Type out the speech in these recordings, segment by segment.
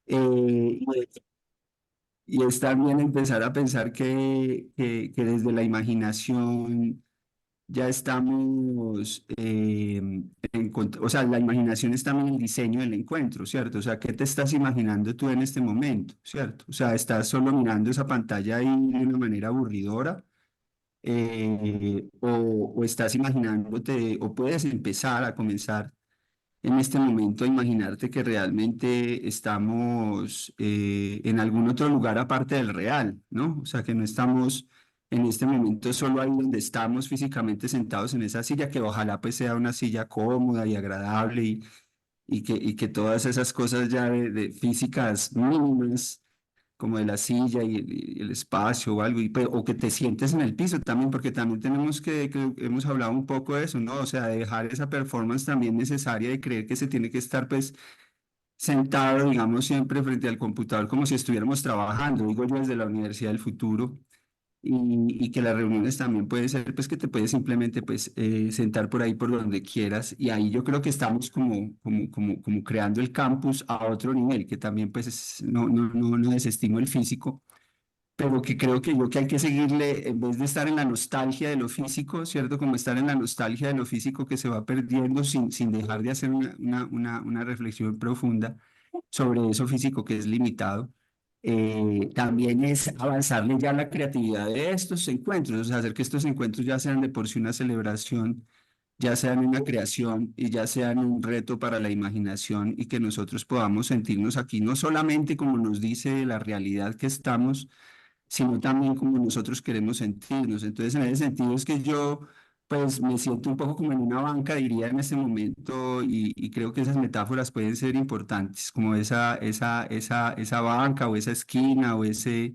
Eh, y es también empezar a pensar que desde la imaginación ya estamos, o sea, la imaginación está en el diseño del encuentro, ¿cierto? O sea, ¿qué te estás imaginando tú en este momento, ¿cierto? O sea, estás solo mirando esa pantalla ahí de una manera aburridora, o estás imaginándote, o puedes empezar a comenzar en este momento a imaginarte que realmente estamos en algún otro lugar aparte del real, ¿no? O sea, que no estamos en este momento solo ahí donde estamos físicamente sentados en esa silla, que ojalá pues sea una silla cómoda y agradable y que todas esas cosas ya de físicas mínimas como de la silla y el espacio o algo, o que te sientes en el piso también, porque también tenemos que hemos hablado un poco de eso, ¿no? O sea, de dejar esa performance también necesaria de creer que se tiene que estar pues sentado, digamos, siempre frente al computador como si estuviéramos trabajando, digo yo desde la Universidad del Futuro. Y que las reuniones también puede ser, pues que te puedes simplemente pues sentar por ahí por donde quieras y ahí yo creo que estamos como creando el campus a otro nivel, que también pues no desestimo el físico, pero que creo que yo que hay que seguirle, en vez de estar en la nostalgia de lo físico, ¿cierto? Como estar en la nostalgia de lo físico que se va perdiendo sin dejar de hacer una reflexión profunda sobre eso físico que es limitado. También es avanzarle ya la creatividad de estos encuentros, o sea, hacer que estos encuentros ya sean de por sí una celebración, ya sean una creación y ya sean un reto para la imaginación y que nosotros podamos sentirnos aquí no solamente como nos dice la realidad que estamos, sino también como nosotros queremos sentirnos. Entonces, en ese sentido es que yo, pues, me siento un poco como en una banca, diría en este momento, y creo que esas metáforas pueden ser importantes, como esa banca o esa esquina o ese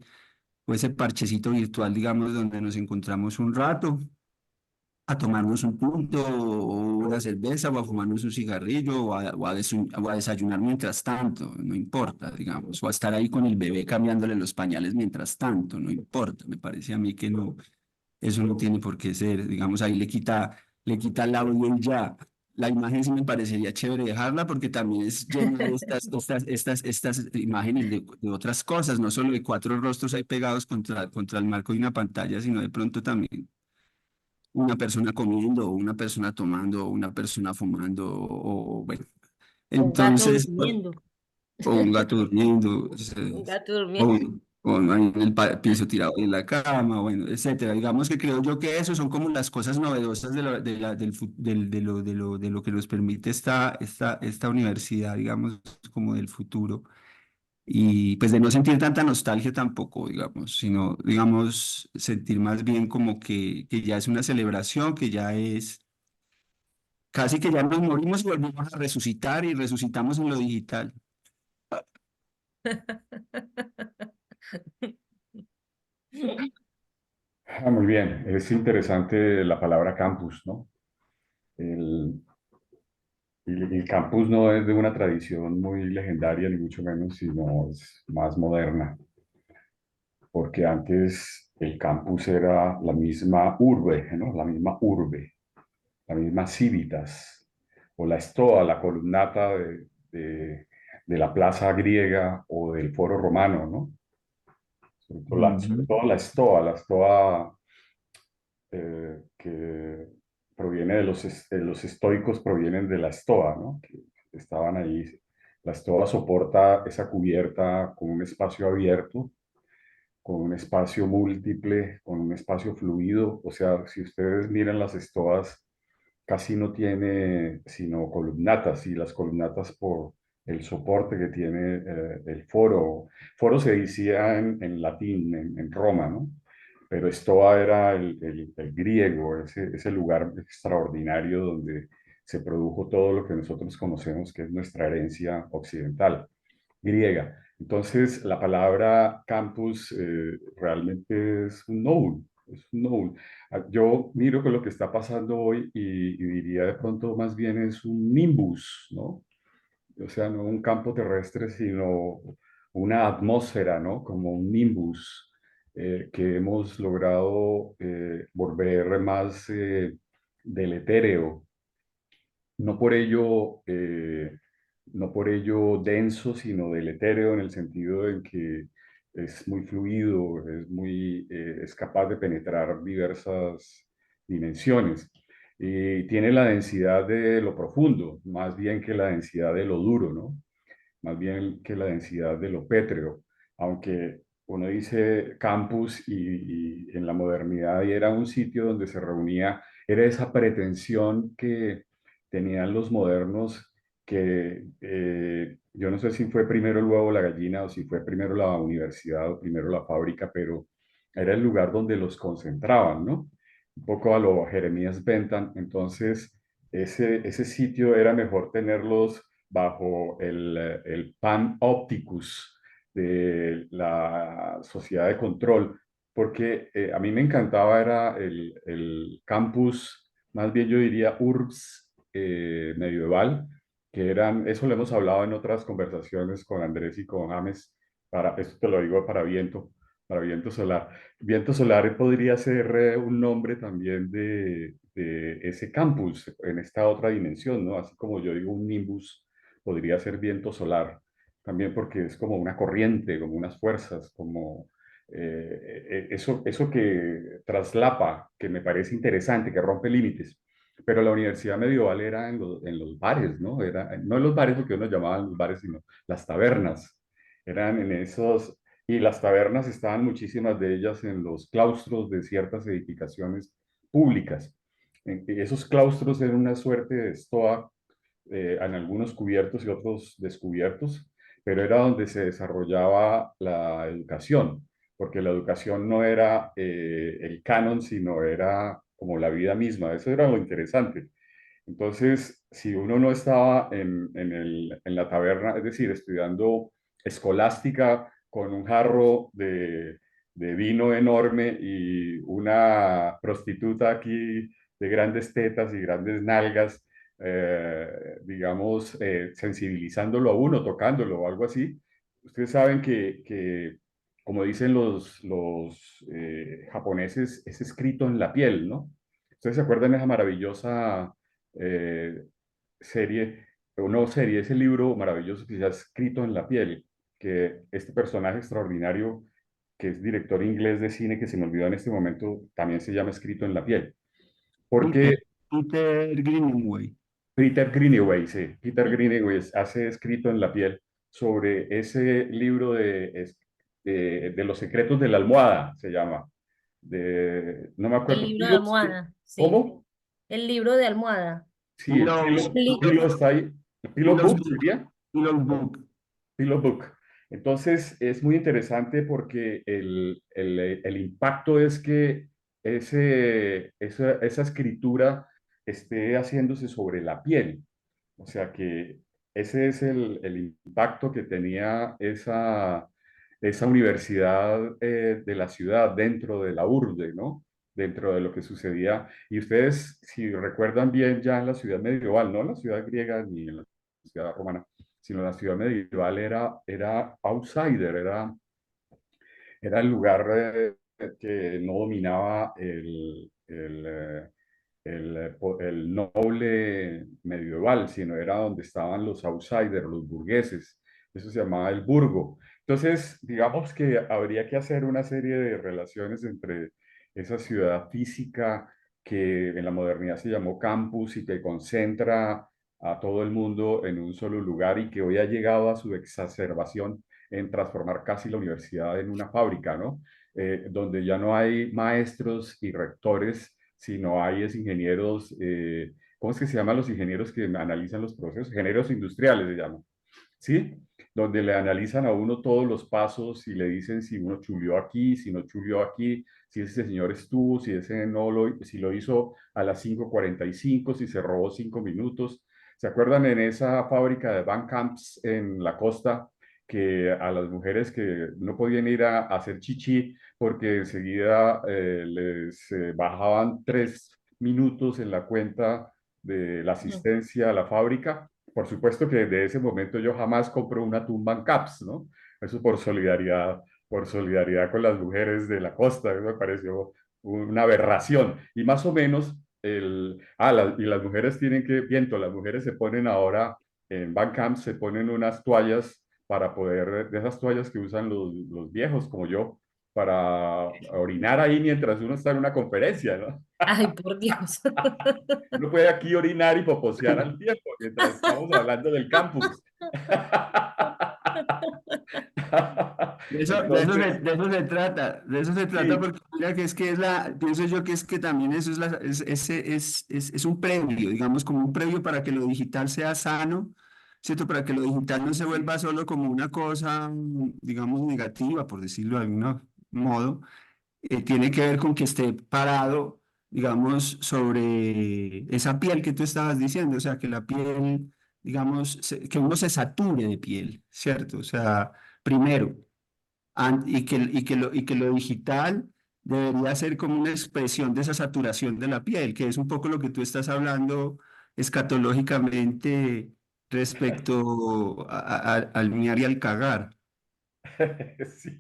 parchecito virtual, digamos, donde nos encontramos un rato a tomarnos un punto o una cerveza o a fumarnos un cigarrillo o a desayunar mientras tanto, no importa, digamos, o a estar ahí con el bebé cambiándole los pañales mientras tanto, no importa, me parece a mí que no, eso no tiene por qué ser, digamos, ahí le quita el audio y ya. La imagen sí me parecería chévere dejarla porque también es llena de estas imágenes de otras cosas, no solo de cuatro rostros ahí pegados contra el marco de una pantalla, sino de pronto también una persona comiendo, o una persona tomando, o una persona fumando, o bueno. Un gato Entonces, durmiendo. o un gato durmiendo, Un gato o, durmiendo. o ahí en el piso tirado en la cama, bueno, etcétera. Digamos que creo yo que eso son como las cosas novedosas de lo que nos permite esta universidad, digamos, como del futuro. Y pues de no sentir tanta nostalgia tampoco, digamos, sino, digamos, sentir más bien como que ya es una celebración, que ya es casi que ya nos morimos y volvemos a resucitar y resucitamos en lo digital. Muy bien, es interesante la palabra campus, ¿no? El, el campus no es de una tradición muy legendaria, ni mucho menos, sino es más moderna, porque antes el campus era la misma urbe, ¿no? La misma urbe, la misma civitas, o la stoa, la columnata de la plaza griega o del foro romano, ¿no? Sobre Ujú. todo la stoa que proviene de los estoicos, provienen de la estoa, ¿no? Que estaban ahí. La estoa soporta esa cubierta con un espacio abierto, con un espacio múltiple, con un espacio fluido. O sea, si ustedes miran las estoas, casi no tiene sino columnatas, y las columnatas por el soporte que tiene el foro. Foro se decía en latín, en Roma, ¿no? Pero Stoa era el griego, ese lugar extraordinario donde se produjo todo lo que nosotros conocemos, que es nuestra herencia occidental, griega. Entonces, la palabra campus realmente es un noun, es un noun. Yo miro que lo que está pasando hoy y diría de pronto más bien es un nimbus, ¿no? O sea, no un campo terrestre, sino una atmósfera, ¿no? Como un nimbus que hemos logrado volver más del etéreo. No por ello no por ello denso, sino deletéreo en el sentido en que es muy fluido, es capaz de penetrar diversas dimensiones. Y tiene la densidad de lo profundo, más bien que la densidad de lo duro, ¿no? Más bien que la densidad de lo pétreo, aunque uno dice campus y en la modernidad y era un sitio donde se reunía, era esa pretensión que tenían los modernos que yo no sé si fue primero el huevo o la gallina o si fue primero la universidad o primero la fábrica, pero era el lugar donde los concentraban, ¿no? Un poco a lo Jeremías Bentham, entonces ese sitio era mejor tenerlos bajo el pan opticus de la sociedad de control, porque a mí me encantaba era el campus, más bien yo diría URBS medieval, que eran, eso lo hemos hablado en otras conversaciones con Andrés y con James, esto te lo digo para viento solar. Viento solar podría ser un nombre también de ese campus en esta otra dimensión, ¿no? Así como yo digo un nimbus podría ser viento solar, también porque es como una corriente, como unas fuerzas, como eso que traslapa, que me parece interesante, que rompe límites. Pero la universidad medieval era en los bares, ¿no? Era, no en los bares porque uno llamaban los bares, sino las tabernas. Eran en esos, y las tabernas estaban muchísimas de ellas en los claustros de ciertas edificaciones públicas. Esos claustros eran una suerte de estoa en algunos cubiertos y otros descubiertos, pero era donde se desarrollaba la educación, porque la educación no era el canon, sino era como la vida misma. Eso era lo interesante. Entonces, si uno no estaba en la taberna, es decir, estudiando escolástica con un jarro de vino enorme y una prostituta aquí de grandes tetas y grandes nalgas, digamos, sensibilizándolo a uno, tocándolo o algo así, ustedes saben que como dicen los japoneses, es escrito en la piel, ¿no? ¿Ustedes se acuerdan de esa maravillosa eh, serie, o no serie, ese libro maravilloso que se ha escrito en la piel, que este personaje extraordinario, que es director inglés de cine, que se me olvidó en este momento, también se llama Escrito en la piel? Peter, Porque Peter Greenaway. Peter Greenaway, sí, Peter Greenaway hace Escrito en la piel sobre ese libro de los secretos de la almohada, se llama. No me El acuerdo. libro de almohada, sí. ¿Cómo? El libro de almohada. Sí, Pillows, el Li- Pilo está ahí. ¿El Pilo Pillows Book Book, sería? Pillows Book. Pillow Book. Entonces, es muy interesante porque el impacto es que esa escritura esté haciéndose sobre la piel. O sea que ese es el impacto que tenía esa universidad de la ciudad dentro de la urbe, ¿no? Dentro de lo que sucedía. Y ustedes, si recuerdan bien, ya en la ciudad medieval, no en la ciudad griega ni en la ciudad romana, sino la ciudad medieval era outsider, era el lugar que no dominaba el noble medieval, sino era donde estaban los outsiders, los burgueses. Eso se llamaba el burgo. Entonces, digamos que habría que hacer una serie de relaciones entre esa ciudad física que en la modernidad se llamó campus y que concentra a todo el mundo en un solo lugar y que hoy ha llegado a su exacerbación en transformar casi la universidad en una fábrica, ¿no? Donde ya no hay maestros y rectores, sino hay es ingenieros, ¿cómo es que se llaman los ingenieros que analizan los procesos? Ingenieros industriales se llaman, ¿sí? Donde le analizan a uno todos los pasos y le dicen si uno chuleó aquí, si no chuleó aquí, si ese señor estuvo, si ese no si lo hizo a las 5:45, si se robó 5 minutos. ¿Se acuerdan en esa fábrica de Van Camps en la costa que a las mujeres que no podían ir a hacer chichi porque enseguida les bajaban 3 minutos en la cuenta de la Ujú. asistencia a la fábrica? Por supuesto que desde ese momento yo jamás compro una tumba en Caps, ¿no? Eso por solidaridad con las mujeres de la costa, eso me pareció una aberración. Y más o menos, y las mujeres tienen que, viento, las mujeres se ponen ahora en Bandcamp se ponen unas toallas para poder, de esas toallas que usan los viejos como yo, para orinar ahí mientras uno está en una conferencia, ¿no? Ay, por Dios. Uno puede aquí orinar y poposear al tiempo mientras estamos hablando del campus. Entonces, De eso se trata, de eso se trata sí, porque mira que es pienso yo que es que también eso es un previo, digamos, como un previo para que lo digital sea sano, ¿cierto? Para que lo digital no se vuelva solo como una cosa, digamos, negativa, por decirlo de algún modo, tiene que ver con que esté parado, digamos, sobre esa piel que tú estabas diciendo, o sea, que la piel, digamos, que uno se sature de piel, ¿cierto? O sea, primero, y que lo digital debería ser como una expresión de esa saturación de la piel, que es un poco lo que tú estás hablando escatológicamente respecto al miar y al cagar. sí.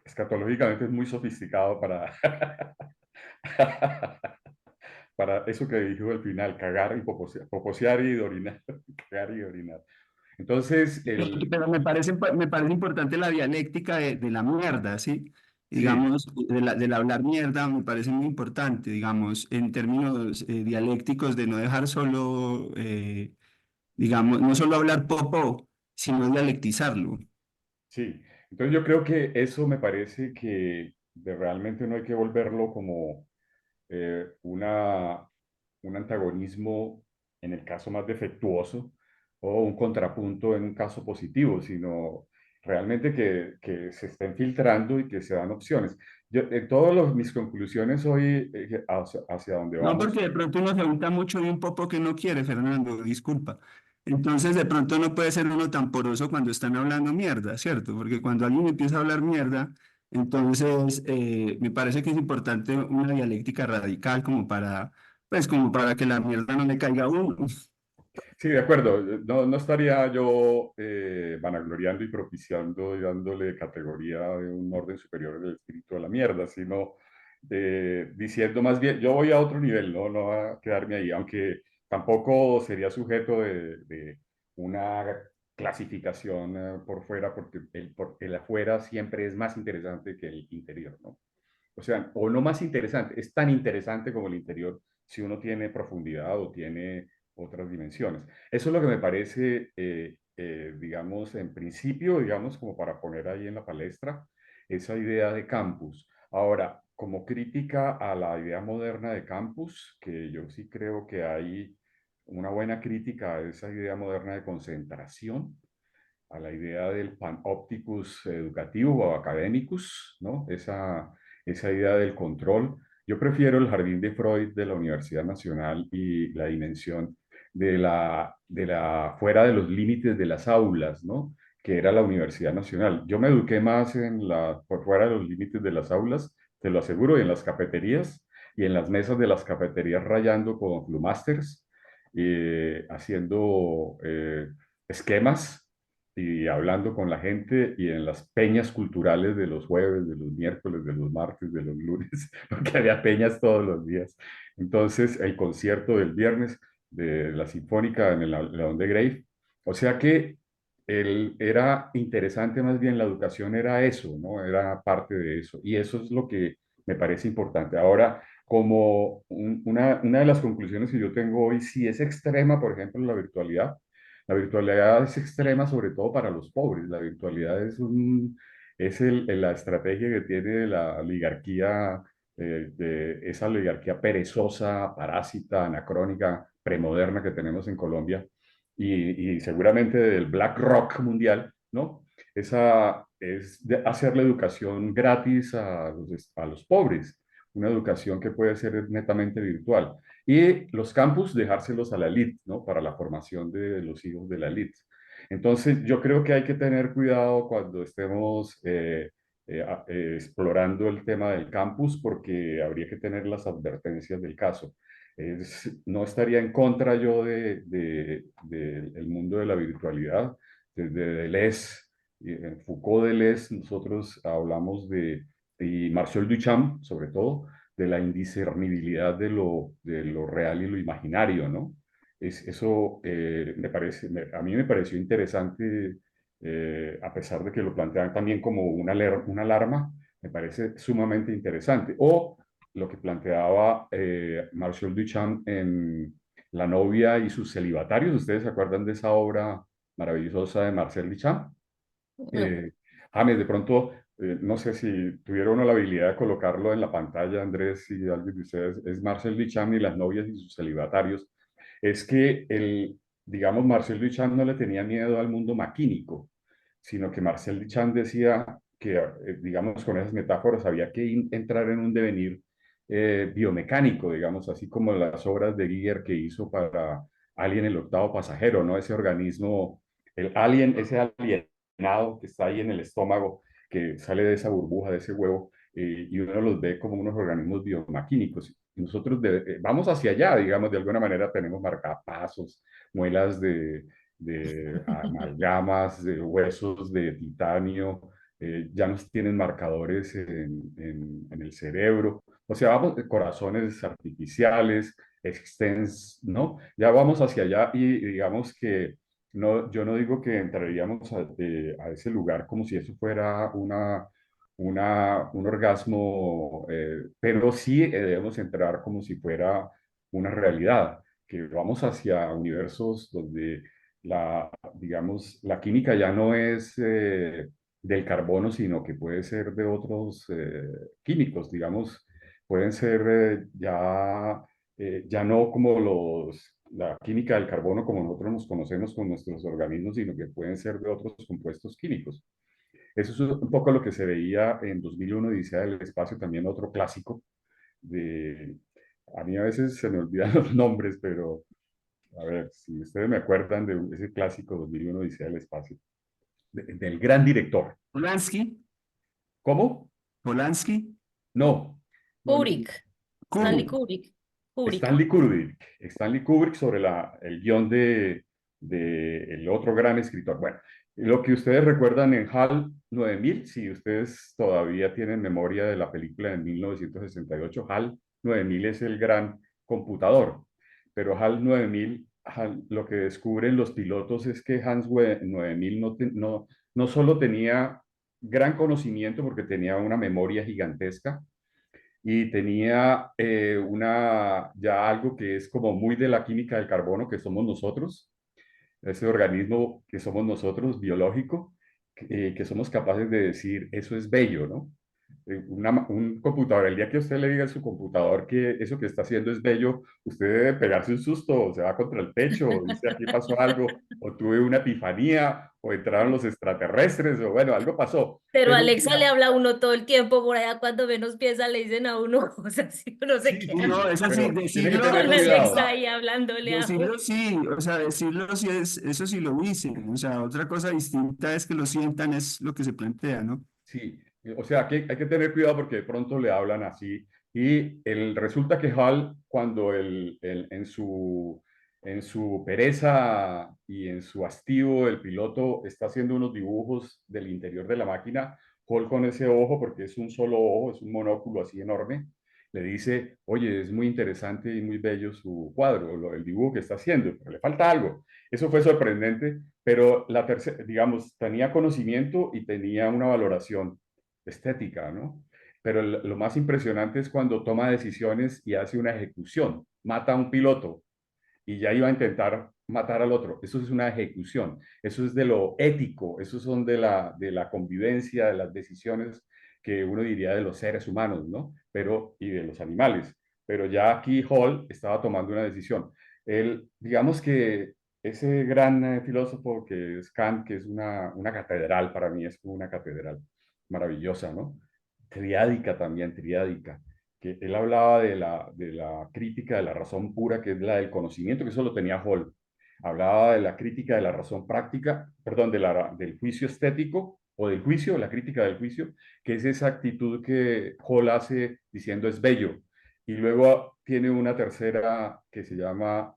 Escatológicamente es muy sofisticado para, para eso que dijo al final, cagar y poposear, poposear y orinar, cagar y orinar. Entonces, Pero me parece importante la dialéctica de la mierda, ¿sí? sí, Digamos, del hablar mierda me parece muy importante, digamos, en términos dialécticos de no dejar solo, digamos, no solo hablar popó, sino dialectizarlo. sí. Entonces yo creo que eso me parece que realmente no hay que volverlo como un antagonismo en el caso más defectuoso o un contrapunto en un caso positivo, sino realmente que se estén filtrando y que se dan opciones. Yo, en todas mis conclusiones hoy hacia dónde No, vamos, porque de pronto uno se unta mucho de un popo que no quiere, Fernando, disculpa. Entonces, de pronto no puede ser uno tan poroso cuando están hablando mierda, ¿cierto? Porque cuando alguien empieza a hablar mierda, entonces me parece que es importante una dialéctica radical como para, pues, como para que la mierda no le caiga a uno. sí, de acuerdo. No, no estaría yo vanagloriando y propiciando y dándole categoría de un orden superior del espíritu a la mierda, sino diciendo más bien, yo voy a otro nivel, ¿no? No a quedarme ahí, aunque tampoco sería sujeto de una clasificación por fuera, porque el afuera siempre es más interesante que el interior, ¿no? O sea, o no más interesante, es tan interesante como el interior si uno tiene profundidad o tiene otras dimensiones. Eso es lo que me parece, digamos, en principio, digamos, como para poner ahí en la palestra, esa idea de campus. Ahora, como crítica a la idea moderna de campus, que yo sí creo que hay una buena crítica a esa idea moderna de concentración, a la idea del panopticus educativo o academicus, ¿no? Esa idea del control. Yo prefiero el jardín de Freud de la Universidad Nacional y la dimensión fuera de los límites de las aulas, ¿no? Que era la Universidad Nacional. Yo me eduqué más por fuera de los límites de las aulas, te lo aseguro, y en las cafeterías y en las mesas de las cafeterías rayando con flumasters, haciendo esquemas y hablando con la gente y en las peñas culturales de los jueves, de los miércoles, de los martes, de los lunes, porque había peñas todos los días. Entonces, el concierto del viernes de la Sinfónica en el León de Grave. O sea que era interesante más bien, la educación era eso, ¿no? Era parte de eso. Y eso es lo que me parece importante. Ahora, como una de las conclusiones que yo tengo hoy, si es extrema, por ejemplo, la virtualidad es extrema sobre todo para los pobres. La virtualidad es la estrategia que tiene la oligarquía, esa oligarquía perezosa, parásita, anacrónica, premoderna que tenemos en Colombia y seguramente del Black Rock mundial, ¿no? Esa es de hacer la educación gratis a los pobres, una educación que puede ser netamente virtual. Y los campus dejárselos a la elite, ¿no? Para la formación de los hijos de la elite. Entonces, yo creo que hay que tener cuidado cuando estemos explorando el tema del campus porque habría que tener las advertencias del caso. No estaría en contra yo del mundo de la virtualidad. Desde Deleuze, Foucault Deleuze, nosotros hablamos y Marcel Duchamp sobre todo, de la indiscernibilidad de lo real y lo imaginario, ¿no? Eso a mí me pareció interesante, a pesar de que lo plantean también como una alarma, me parece sumamente interesante. O lo que planteaba Marcel Duchamp en La novia y sus celibatarios. ¿Ustedes se acuerdan de esa obra maravillosa de Marcel Duchamp? No. James, de pronto, no sé si tuviera uno la habilidad de colocarlo en la pantalla, Andrés y alguien de ustedes, es Marcel Duchamp y las novias y sus celibatarios. Es que digamos, Marcel Duchamp no le tenía miedo al mundo maquínico, sino que Marcel Duchamp decía que, digamos, con esas metáforas había que entrar en un devenir biomecánico, digamos, así como las obras de Giger que hizo para Alien, el octavo pasajero, ¿no? Ese organismo, el alien, ese alienado que está ahí en el estómago, que sale de esa burbuja, de ese huevo, y uno los ve como unos organismos biomaquínicos. Y nosotros vamos hacia allá, digamos, de alguna manera tenemos marcapasos, muelas de amalgamas, de huesos de titanio, ya nos tienen marcadores en el cerebro, o sea, vamos de corazones artificiales, ¿no? Ya vamos hacia allá y digamos que no, yo no digo que entraríamos a ese lugar como si eso fuera un orgasmo, pero sí debemos entrar como si fuera una realidad, que vamos hacia universos donde digamos, la química ya no es del carbono, sino que puede ser de otros químicos, digamos, pueden ser ya no como la química del carbono como nosotros nos conocemos con nuestros organismos, sino que pueden ser de otros compuestos químicos. Eso es un poco lo que se veía en 2001, Odisea del Espacio, también otro clásico de... A mí a veces se me olvidan los nombres, pero a ver, si ustedes me acuerdan de ese clásico 2001, Odisea del Espacio, del gran director. Polanski, ¿Cómo? Polanski, No, no, no. Kubrick. Stanley Kubrick. Kubrick. Kubrick. Kubrick. Stanley Kubrick. Stanley Kubrick sobre el guión de el otro gran escritor. Bueno, lo que ustedes recuerdan en HAL 9000, si ustedes todavía tienen memoria de la película de 1968, HAL 9000 es el gran computador, pero HAL 9000, lo que descubren los pilotos es que Hans 9000 no solo tenía gran conocimiento porque tenía una memoria gigantesca, y tenía ya algo que es como muy de la química del carbono que somos nosotros, ese organismo que somos nosotros, biológico, que somos capaces de decir, eso es bello, ¿no? Un computador, el día que usted le diga a su computador que eso que está haciendo es bello, usted debe pegarse un susto, o se va contra el techo, o dice aquí pasó algo, o tuve una epifanía, o entraron los extraterrestres, o bueno, algo pasó. Pero Pero Alexa le habla a uno todo el tiempo, por allá cuando menos piensa le dicen a uno cosas y uno se sí, queda sí, No, eso sí, pero tiene que decirlo, tener con Alexa cuidado. ahí hablándole a uno. decirlo sí, o sea, decirlo sí es, eso sí lo dicen, o sea, otra cosa distinta es que lo sientan, es lo que se plantea, ¿no? Sí, o sea, que hay que tener cuidado porque de pronto le hablan así. Y resulta que Hal, cuando en su pereza y en su hastío, el piloto está haciendo unos dibujos del interior de la máquina, Hal con ese ojo, porque es un solo ojo, es un monóculo así enorme, le dice, oye, es muy interesante y muy bello su cuadro, el dibujo que está haciendo, pero le falta algo. Eso fue sorprendente, pero la tercera, digamos, tenía conocimiento y tenía una valoración estética, ¿no? Pero lo más impresionante es cuando toma decisiones y hace una ejecución, mata a un piloto y ya iba a intentar matar al otro. Eso es una ejecución, eso es de lo ético, eso son de la convivencia, de las decisiones que uno diría de los seres humanos, ¿no? Pero, y de los animales. Pero ya aquí Hall estaba tomando una decisión. Él, digamos que ese gran filósofo que es Kant, que es una catedral, para mí es como una catedral maravillosa, ¿no? Triádica también, triádica, que él hablaba de la crítica de la razón pura, que es la del conocimiento, que eso lo tenía Hall. Hablaba de la crítica de la razón práctica, perdón, del juicio estético o del juicio, la crítica del juicio, que es esa actitud que Hall hace diciendo es bello. Y luego tiene una tercera que se llama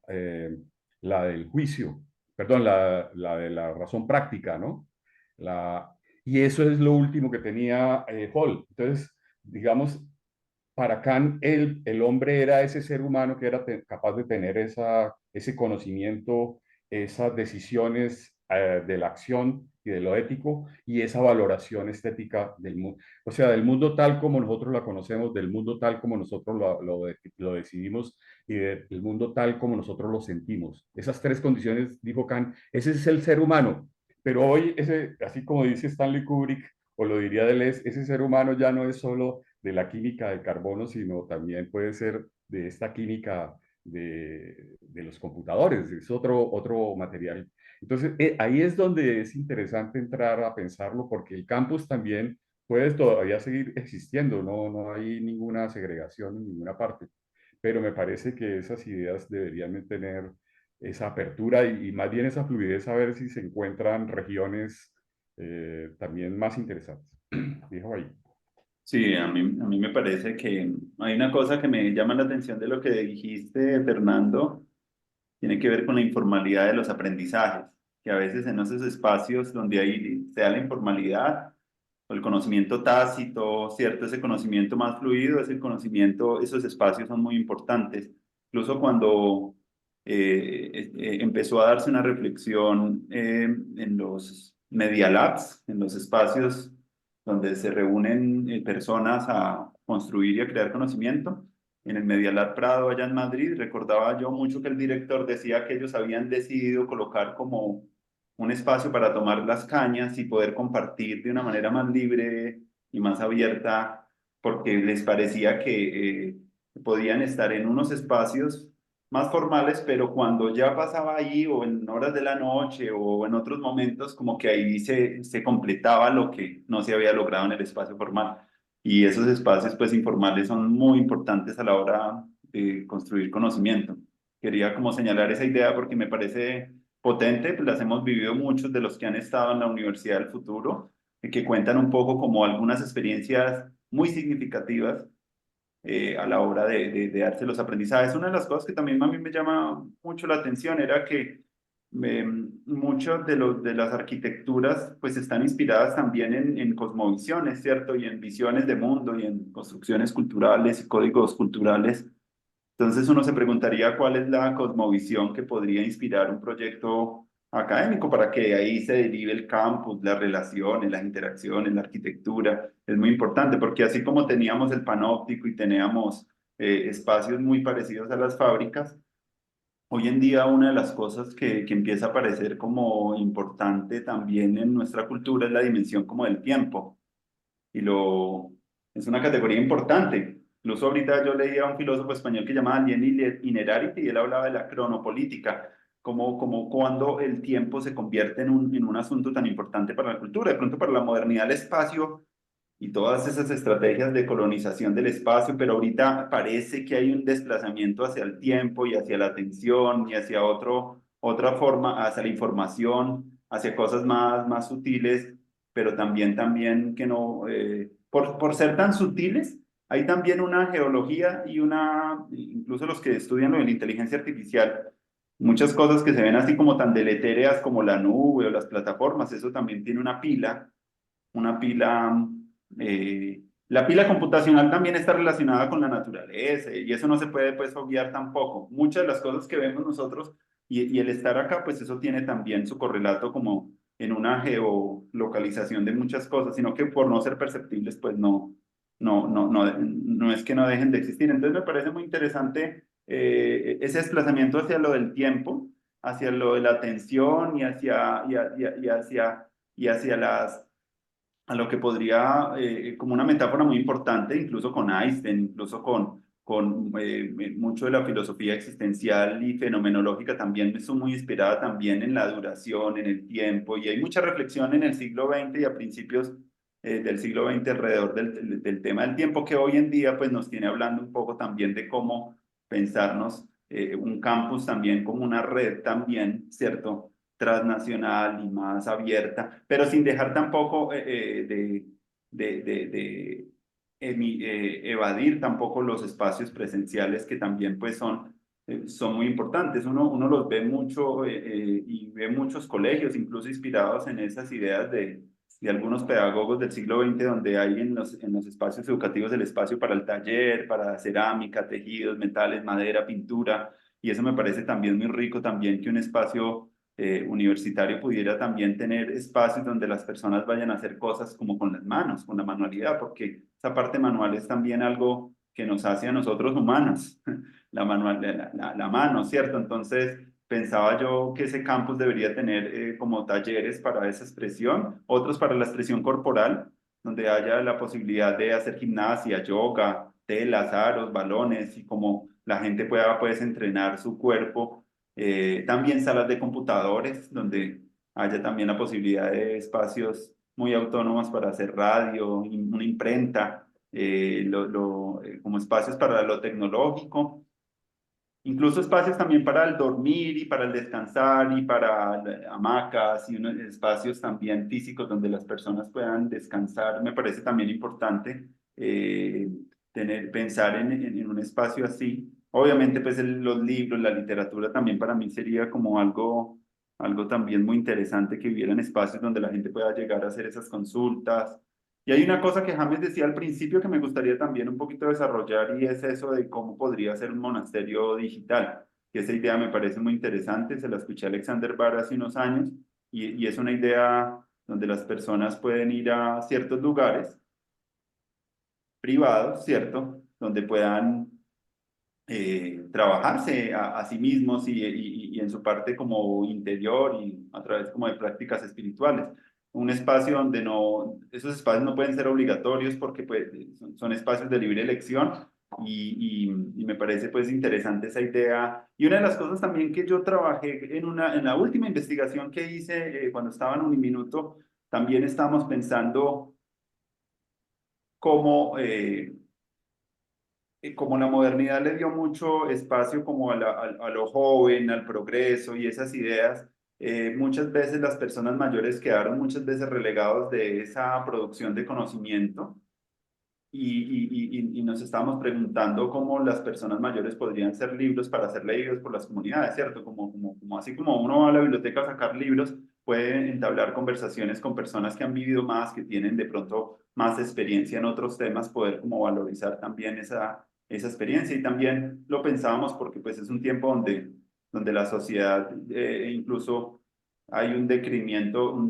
la del juicio, perdón, la de la razón práctica, ¿no? La, y eso es lo último que tenía Hall. Entonces, digamos, para Kant, el hombre era ese ser humano que era capaz de tener esa ese conocimiento, esas decisiones de la acción y de lo ético y esa valoración estética del mundo. O sea, del mundo tal como nosotros la conocemos, del mundo tal como nosotros lo decidimos y del mundo tal como nosotros lo sentimos. Esas tres condiciones, dijo Kant, ese es el ser humano. Pero hoy, así como dice Stanley Kubrick, o lo diría Deleuze, ese ser humano ya no es solo de la química del carbono, sino también puede ser de esta química de los computadores, es otro material. Entonces, ahí es donde es interesante entrar a pensarlo, porque el campus también puede todavía seguir existiendo, no hay ninguna segregación en ninguna parte, pero me parece que esas ideas deberían tener esa apertura y más bien esa fluidez a ver si se encuentran regiones también más interesantes. Dijo ahí. Sí, a mí me parece que hay una cosa que me llama la atención de lo que dijiste, Fernando, tiene que ver con la informalidad de los aprendizajes, que a veces en esos espacios donde ahí se da la informalidad o el conocimiento tácito, ¿cierto? Ese conocimiento más fluido, ese conocimiento, esos espacios son muy importantes. Incluso cuando empezó a darse una reflexión en los Media Labs, en los espacios donde se reúnen personas a construir y a crear conocimiento, en el Media Lab Prado, allá en Madrid, recordaba yo mucho que el director decía que ellos habían decidido colocar como un espacio para tomar las cañas y poder compartir de una manera más libre y más abierta, porque les parecía que podían estar en unos espacios más formales, pero cuando ya pasaba allí o en horas de la noche o en otros momentos, como que ahí se completaba lo que no se había logrado en el espacio formal. Y esos espacios pues informales son muy importantes a la hora de construir conocimiento. Quería como señalar esa idea porque me parece potente, pues las hemos vivido muchos de los que han estado en la Universidad del Futuro, que cuentan un poco como algunas experiencias muy significativas a la hora de darse los aprendizajes. Una de las cosas que también a mí me llama mucho la atención era que muchas de las arquitecturas pues están inspiradas también en cosmovisiones, ¿cierto? Y en visiones de mundo y en construcciones culturales y códigos culturales. Entonces uno se preguntaría cuál es la cosmovisión que podría inspirar un proyecto académico para que ahí se derive el campus, las relaciones, las interacciones, la arquitectura. Es muy importante porque así como teníamos el panóptico y teníamos espacios muy parecidos a las fábricas, hoy en día una de las cosas que empieza a aparecer como importante también en nuestra cultura es la dimensión como del tiempo y es una categoría importante. Incluso ahorita yo leía a un filósofo español que llamaba Alien Inerarity y él hablaba de la cronopolítica, como cuando el tiempo se convierte en un asunto tan importante para la cultura. De pronto para la modernidad el espacio y todas esas estrategias de colonización del espacio, pero ahorita parece que hay un desplazamiento hacia el tiempo y hacia la atención y hacia otra forma, hacia la información, hacia cosas más sutiles, pero también que no, por ser tan sutiles, hay también una geología y incluso los que estudian lo de la inteligencia artificial, muchas cosas que se ven así como tan deletéreas como la nube o las plataformas, eso también tiene una pila, la pila computacional también está relacionada con la naturaleza y eso no se puede pues obviar tampoco. Muchas de las cosas que vemos nosotros y el estar acá, pues eso tiene también su correlato como en una geolocalización de muchas cosas, sino que por no ser perceptibles, pues no es que no dejen de existir. Entonces me parece muy interesante ese desplazamiento hacia lo del tiempo, hacia lo de la atención y hacia a lo que podría, como una metáfora muy importante, incluso con Einstein, incluso con mucho de la filosofía existencial y fenomenológica también, es muy inspirada también en la duración, en el tiempo, y hay mucha reflexión en el siglo XX y a principios del siglo XX alrededor del tema del tiempo, que hoy en día pues nos tiene hablando un poco también de cómo pensarnos un campus también como una red también, ¿cierto? Transnacional y más abierta, pero sin dejar tampoco de evadir tampoco los espacios presenciales que también pues son muy importantes. Uno los ve mucho y ve muchos colegios incluso inspirados en esas ideas de algunos pedagogos del siglo XX donde hay en los espacios educativos el espacio para el taller, para cerámica, tejidos, metales, madera, pintura, y eso me parece también muy rico, también que un espacio universitario pudiera también tener espacios donde las personas vayan a hacer cosas como con las manos, con la manualidad, porque esa parte manual es también algo que nos hace a nosotros humanos, la mano, ¿cierto? Entonces pensaba yo que ese campus debería tener como talleres para esa expresión, otros para la expresión corporal, donde haya la posibilidad de hacer gimnasia, yoga, telas, aros, balones, y como la gente pueda pues entrenar su cuerpo. También salas de computadores, donde haya también la posibilidad de espacios muy autónomos para hacer radio, una imprenta, como espacios para lo tecnológico, incluso espacios también para el dormir y para el descansar y para hamacas y unos espacios también físicos donde las personas puedan descansar. Me parece también importante pensar en un espacio así. Obviamente, pues los libros, la literatura también para mí sería como algo también muy interesante que hubieran espacios donde la gente pueda llegar a hacer esas consultas. Y hay una cosa que James decía al principio que me gustaría también un poquito desarrollar, y es eso de cómo podría ser un monasterio digital. Que esa idea me parece muy interesante, se la escuché a Alexander Barr hace unos años, y es una idea donde las personas pueden ir a ciertos lugares privados, ¿cierto? Donde puedan trabajarse a sí mismos y en su parte como interior y a través como de prácticas espirituales. Un espacio donde no, esos espacios no pueden ser obligatorios porque pues, son espacios de libre elección, y me parece pues interesante esa idea. Y una de las cosas también que yo trabajé en la última investigación que hice cuando estaba en Uniminuto, también estábamos pensando cómo como la modernidad le dio mucho espacio como a lo joven, al progreso y esas ideas, muchas veces las personas mayores quedaron muchas veces relegados de esa producción de conocimiento, y nos estábamos preguntando cómo las personas mayores podrían ser libros para ser leídos por las comunidades, ¿cierto? Como así como uno va a la biblioteca a sacar libros, puede entablar conversaciones con personas que han vivido más, que tienen de pronto más experiencia en otros temas, poder como valorizar también esa experiencia. Y también lo pensábamos porque pues es un tiempo donde la sociedad incluso hay un decremento,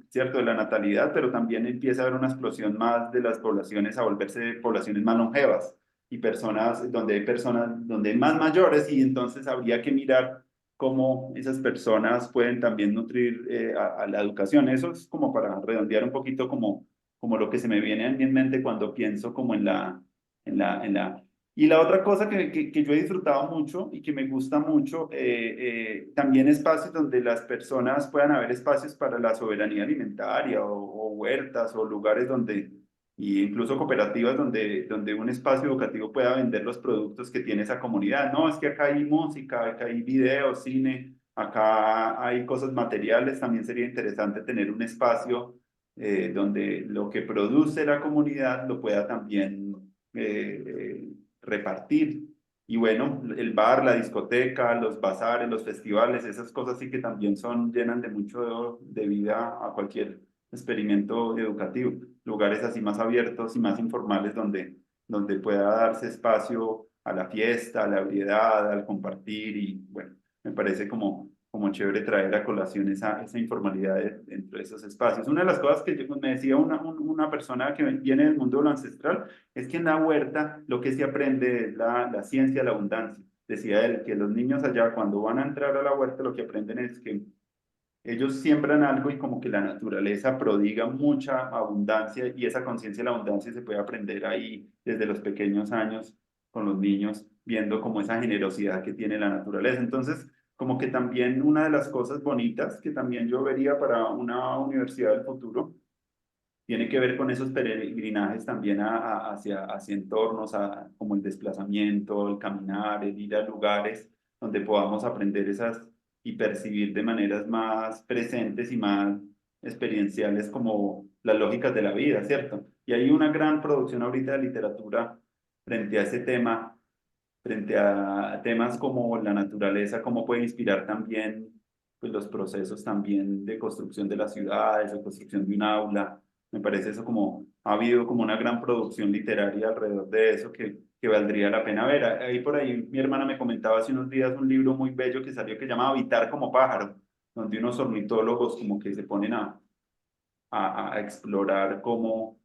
cierto, de la natalidad, pero también empieza a haber una explosión más de las poblaciones a volverse poblaciones más longevas, y personas, donde hay más mayores, y entonces habría que mirar cómo esas personas pueden también nutrir a la educación. Eso es como para redondear un poquito como lo que se me viene a mi mente cuando pienso como en la. Y la otra cosa que yo he disfrutado mucho y que me gusta mucho, también espacios donde las personas puedan haber espacios para la soberanía alimentaria, o huertas o lugares donde, y incluso cooperativas donde un espacio educativo pueda vender los productos que tiene esa comunidad. No, es que acá hay música, acá hay video, cine, acá hay cosas materiales. También sería interesante tener un espacio donde lo que produce la comunidad lo pueda también repartir. Y bueno, el bar, la discoteca, los bazares, los festivales, esas cosas sí que también llenan de mucho de vida a cualquier experimento educativo. Lugares así más abiertos y más informales donde pueda darse espacio a la fiesta, a la ebriedad, al compartir. Y bueno, me parece como chévere traer a colación esa informalidad dentro de esos espacios. Una de las cosas que me decía una persona que viene del mundo de lo ancestral es que en la huerta lo que se aprende es la ciencia de la abundancia. Decía él que los niños allá cuando van a entrar a la huerta lo que aprenden es que ellos siembran algo y como que la naturaleza prodiga mucha abundancia, y esa conciencia de la abundancia se puede aprender ahí desde los pequeños años con los niños, viendo como esa generosidad que tiene la naturaleza. Entonces, como que también una de las cosas bonitas que también yo vería para una universidad del futuro tiene que ver con esos peregrinajes también hacia entornos, como el desplazamiento, el caminar, el ir a lugares donde podamos aprender esas y percibir de maneras más presentes y más experienciales como las lógicas de la vida, ¿cierto? Y hay una gran producción ahorita de literatura frente a ese tema, frente a temas como la naturaleza, cómo puede inspirar también pues, los procesos también de construcción de las ciudades, de construcción de un aula. Me parece eso como, ha habido como una gran producción literaria alrededor de eso que valdría la pena ver. Ahí por ahí mi hermana me comentaba hace unos días un libro muy bello que salió que se llama Habitar como pájaro, donde unos ornitólogos como que se ponen a explorar cómo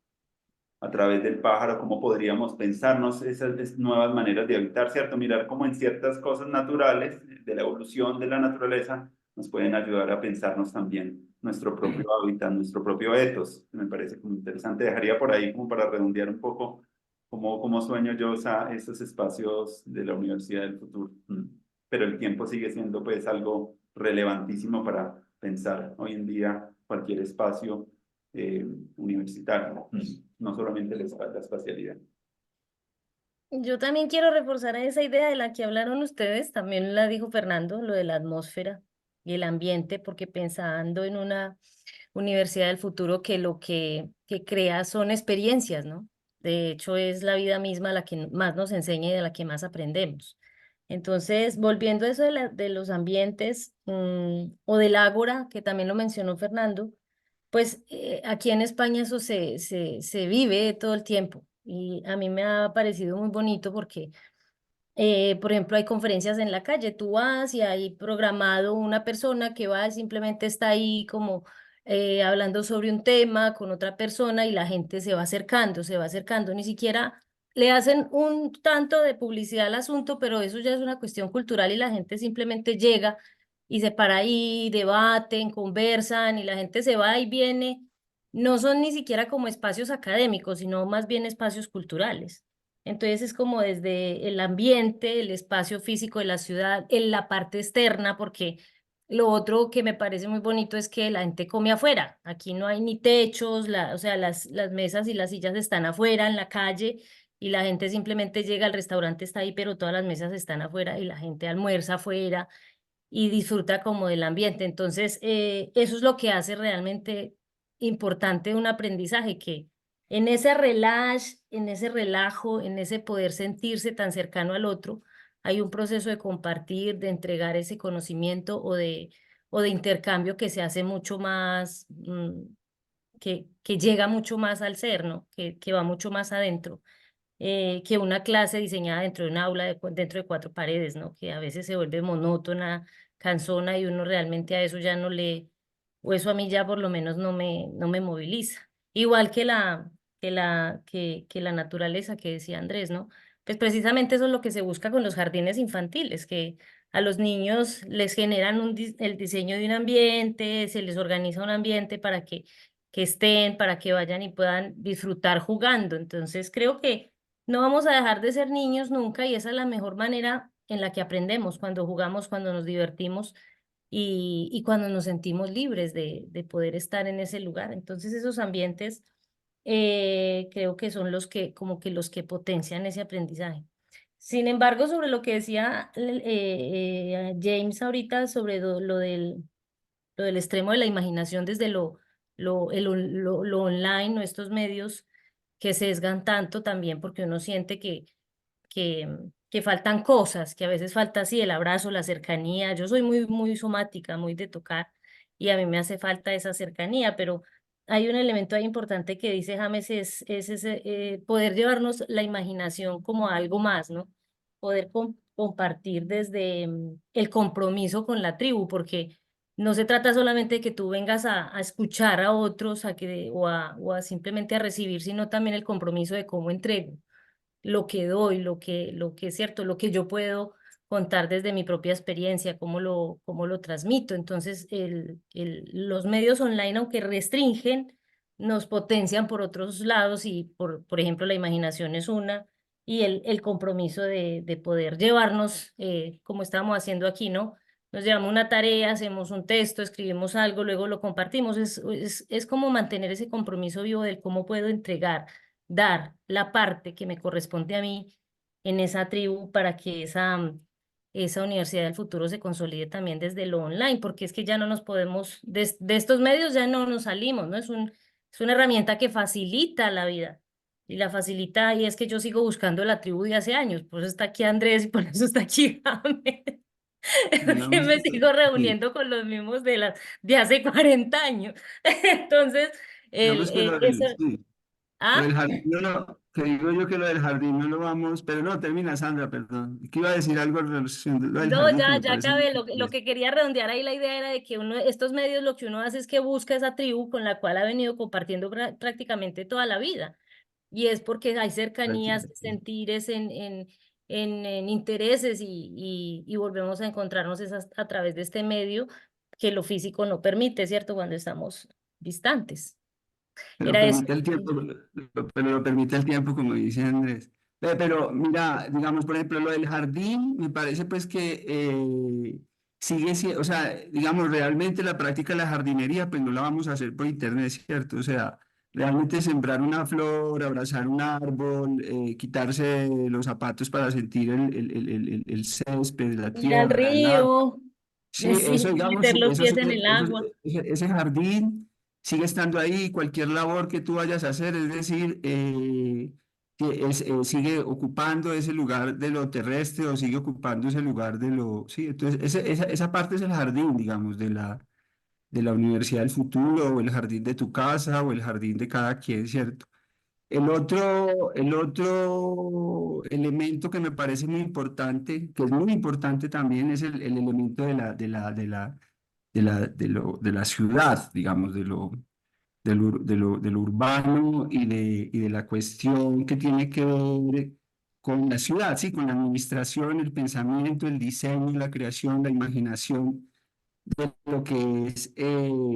a través del pájaro, cómo podríamos pensarnos esas nuevas maneras de habitar, ¿cierto? Mirar cómo en ciertas cosas naturales de la evolución de la naturaleza nos pueden ayudar a pensarnos también nuestro propio hábitat, nuestro propio ethos. Me parece como interesante. Dejaría por ahí como para redondear un poco cómo sueño yo esos espacios de la universidad del futuro. Pero el tiempo sigue siendo pues algo relevantísimo para pensar hoy en día cualquier espacio universitario, no solamente la espacialidad. Yo también quiero reforzar esa idea de la que hablaron ustedes, también la dijo Fernando, lo de la atmósfera y el ambiente, porque pensando en una universidad del futuro que que crea son experiencias, ¿no? De hecho, es la vida misma la que más nos enseña y de la que más aprendemos. Entonces, volviendo a eso de los ambientes o del ágora, que también lo mencionó Fernando, pues aquí en España eso se vive todo el tiempo y a mí me ha parecido muy bonito porque, por ejemplo, hay conferencias en la calle, tú vas y hay programado una persona que va, simplemente está ahí como hablando sobre un tema con otra persona y la gente se va acercando, ni siquiera le hacen un tanto de publicidad al asunto, pero eso ya es una cuestión cultural y la gente simplemente llega y se para ahí, debaten, conversan y la gente se va y viene. No son ni siquiera como espacios académicos, sino más bien espacios culturales. Entonces es como desde el ambiente, el espacio físico de la ciudad, en la parte externa, porque lo otro que me parece muy bonito es que la gente come afuera. Aquí no hay ni techos, o sea, las mesas y las sillas están afuera, en la calle, y la gente simplemente llega al restaurante, está ahí, pero todas las mesas están afuera y la gente almuerza afuera y disfruta como del ambiente. Entonces, eso es lo que hace realmente importante un aprendizaje, que en ese relax, en ese relajo, en ese poder sentirse tan cercano al otro, hay un proceso de compartir, de entregar ese conocimiento o de intercambio que se hace mucho más, que llega mucho más al ser, ¿no? Que va mucho más adentro que una clase diseñada dentro de un aula, dentro de cuatro paredes, ¿no? Que a veces se vuelve monótona, cansona y uno realmente a eso ya no o eso a mí ya por lo menos no me moviliza. Igual que la naturaleza que decía Andrés, ¿no? Pues precisamente eso es lo que se busca con los jardines infantiles, que a los niños les generan el diseño de un ambiente, se les organiza un ambiente para que estén, para que vayan y puedan disfrutar jugando. Entonces creo que no vamos a dejar de ser niños nunca y esa es la mejor manera en la que aprendemos, cuando jugamos, cuando nos divertimos y cuando nos sentimos libres de poder estar en ese lugar. Entonces esos ambientes creo que son los que, como que los que potencian ese aprendizaje. Sin embargo, sobre lo que decía James ahorita sobre lo del extremo de la imaginación desde lo online o estos medios que sesgan tanto también porque uno siente que, que faltan cosas, que a veces falta así el abrazo, la cercanía. Yo soy muy somática, muy de tocar y a mí me hace falta esa cercanía, pero hay un elemento ahí importante que dice James, es ese, poder llevarnos la imaginación como a algo más, ¿no? Poder compartir desde el compromiso con la tribu, porque no se trata solamente de que tú vengas a escuchar a otros o a simplemente a recibir, sino también el compromiso de cómo entrego lo que doy, lo que es cierto, lo que yo puedo contar desde mi propia experiencia, cómo lo transmito. Entonces, los medios online, aunque restringen, nos potencian por otros lados y, por ejemplo, la imaginación es una, y el compromiso de poder llevarnos, como estamos haciendo aquí, ¿no? Nos llevamos una tarea, hacemos un texto, escribimos algo, luego lo compartimos. Es como mantener ese compromiso vivo del cómo puedo entregar, dar la parte que me corresponde a mí en esa tribu para que esa universidad del futuro se consolide también desde lo online, porque es que ya no nos podemos, de estos medios ya no nos salimos, ¿no? Es una herramienta que facilita la vida. Y la facilita, y es que yo sigo buscando la tribu de hace años, por eso está aquí Andrés y por eso está aquí James. Es que Digamos me que sigo sí, reuniendo con los mismos de hace 40 años. Entonces, digamos que eso, sí. Lo ¿Ah? del jardín, que digo yo que lo del jardín no lo vamos, pero no, termina Sandra, perdón. Que iba a decir algo en relación lo del No, jardín que ya, me ya parece muy acabé. Lo interesante. que quería redondear ahí la idea era de que uno, estos medios lo que uno hace es que busca esa tribu con la cual ha venido compartiendo prácticamente toda la vida. Y es porque hay cercanías, sentires en intereses y volvemos a encontrarnos esas, a través de este medio que lo físico no permite, ¿cierto? Cuando estamos distantes. Pero Era eso. permite el tiempo, pero lo permite el tiempo, como dice Andrés. Pero mira, digamos, por ejemplo, lo del jardín, me parece pues que sigue siendo, o sea, digamos, realmente la práctica de la jardinería, pues no la vamos a hacer por internet, ¿cierto? O sea, realmente sembrar una flor, abrazar un árbol, quitarse los zapatos para sentir el césped, la Ir al tierra, el agua. río, Sí, eso, sí, digamos, meter sí, los eso pies en sigue, el agua. ese jardín sigue estando ahí, cualquier labor que tú vayas a hacer, es decir, sigue ocupando ese lugar de lo terrestre o sigue ocupando ese lugar de lo... Sí, entonces esa parte es el jardín, digamos, de la universidad del futuro, o el jardín de tu casa, o el jardín de cada quien, ¿cierto? El otro elemento que me parece muy importante, que es muy importante también, es el elemento de la ciudad, digamos, de lo urbano y de la cuestión que tiene que ver con la ciudad, sí, con la administración, el pensamiento, el diseño, la creación, la imaginación de lo que es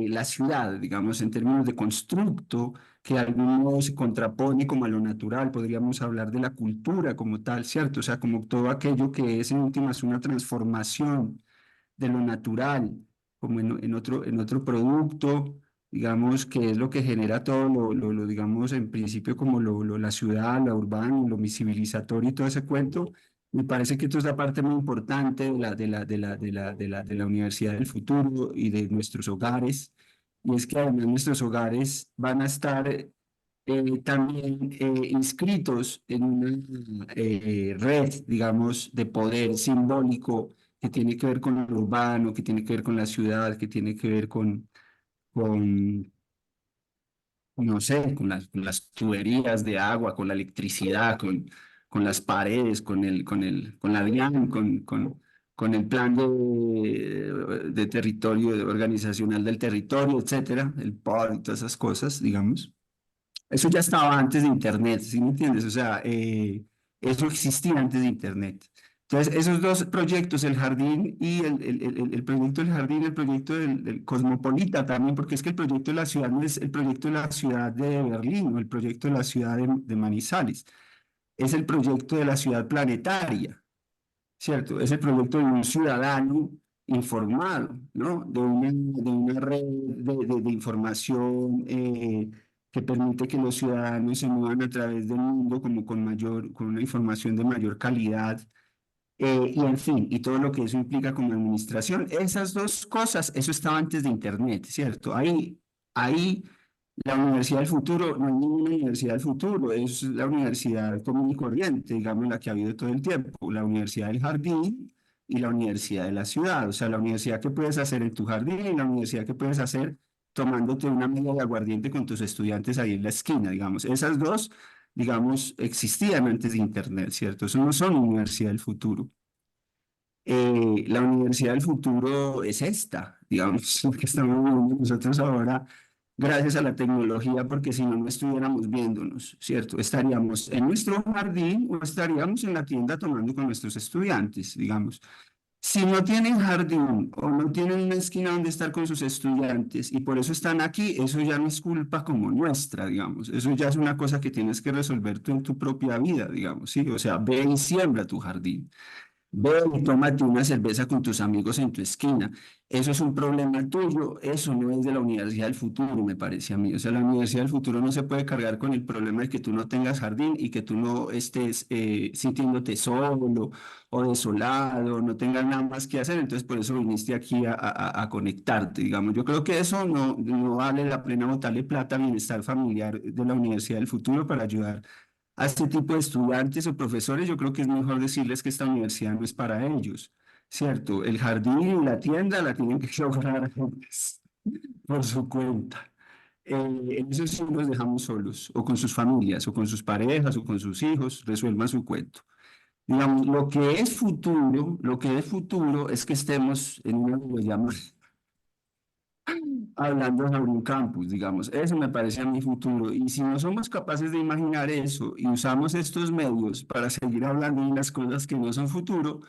la ciudad, digamos, en términos de constructo, que de algún modo se contrapone como a lo natural, podríamos hablar de la cultura como tal, ¿cierto? O sea, como todo aquello que es en últimas una transformación de lo natural, como en otro producto, digamos, que es lo que genera todo digamos, en principio como la ciudad, lo urbano, lo civilizatorio y todo ese cuento. Me parece que esto es la parte muy importante de la universidad del futuro y de nuestros hogares. Y es que además nuestros hogares van a estar también inscritos en una red, digamos, de poder simbólico que tiene que ver con lo urbano, que tiene que ver con la ciudad, que tiene que ver con no sé, con las tuberías de agua, con la electricidad, con las paredes, con la DIAN, con el plan de territorio, organizacional del territorio, etcétera, el POR y todas esas cosas, digamos. Eso ya estaba antes de Internet, ¿sí me entiendes? O sea, eso existía antes de Internet. Entonces, esos dos proyectos, el jardín y el proyecto del jardín, el proyecto del Cosmopolita también, porque es que el proyecto de la ciudad no es el proyecto de la ciudad de Berlín o el proyecto de la ciudad de Manizales, es el proyecto de la ciudad planetaria. ¿Cierto? Es el producto de un ciudadano informado, ¿no? De una red de información que permite que los ciudadanos se muevan a través del mundo como con una información de mayor calidad, y en fin, y todo lo que eso implica como administración. Esas dos cosas, eso estaba antes de Internet, ¿cierto? Ahí la Universidad del Futuro no es ninguna Universidad del Futuro, es la universidad común y corriente, digamos, la que ha habido todo el tiempo, la Universidad del Jardín y la Universidad de la Ciudad, o sea, la universidad que puedes hacer en tu jardín y la universidad que puedes hacer tomándote una media de aguardiente con tus estudiantes ahí en la esquina, digamos. Esas dos, digamos, existían antes de Internet, ¿cierto? Eso no son Universidad del Futuro. La universidad del futuro es esta, digamos, lo que estamos viendo nosotros ahora, gracias a la tecnología, porque si no, no estuviéramos viéndonos, ¿cierto? Estaríamos en nuestro jardín o estaríamos en la tienda tomando con nuestros estudiantes, digamos. Si no tienen jardín o no tienen una esquina donde estar con sus estudiantes y por eso están aquí, eso ya no es culpa como nuestra, digamos. Eso ya es una cosa que tienes que resolver tú en tu propia vida, digamos, ¿sí? O sea, ve y siembra tu jardín. Ve y tómate una cerveza con tus amigos en tu esquina. Eso es un problema tuyo, eso no es de la Universidad del Futuro, me parece a mí. O sea, la Universidad del Futuro no se puede cargar con el problema de que tú no tengas jardín y que tú no estés sintiéndote solo o desolado, no tengas nada más que hacer. Entonces, por eso viniste aquí a conectarte, digamos. Yo creo que eso no vale la pena botarle plata al bienestar familiar de la Universidad del Futuro para ayudar a este tipo de estudiantes o profesores. Yo creo que es mejor decirles que esta universidad no es para ellos, ¿cierto? El jardín y la tienda la tienen que lograr ellos por su cuenta. en eso sí los dejamos solos, o con sus familias, o con sus parejas, o con sus hijos, resuelvan su cuento. Digamos, lo que es futuro es que estemos en una videollamada hablando sobre un campus, digamos. Eso me parece a mi futuro. Y si no somos capaces de imaginar eso y usamos estos medios para seguir hablando de las cosas que no son futuro,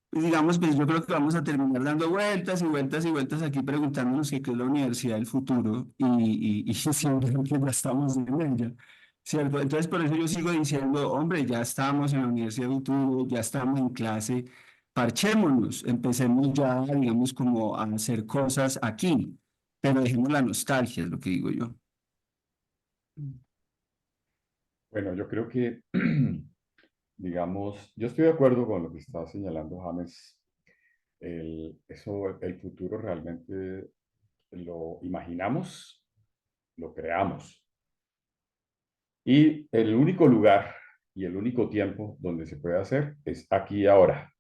pues digamos, pues yo creo que vamos a terminar dando vueltas y vueltas y vueltas aquí preguntándonos qué es la universidad del futuro y siempre que ya estamos en ella, ¿cierto? Entonces por eso yo sigo diciendo, hombre, ya estamos en la universidad del futuro, ya estamos en clase, parchémonos, empecemos ya, digamos, como a hacer cosas aquí, pero dejemos la nostalgia, es lo que digo yo. Bueno, yo creo que, digamos, yo estoy de acuerdo con lo que está señalando James. El futuro realmente lo imaginamos, lo creamos. Y el único lugar y el único tiempo donde se puede hacer es aquí y ahora.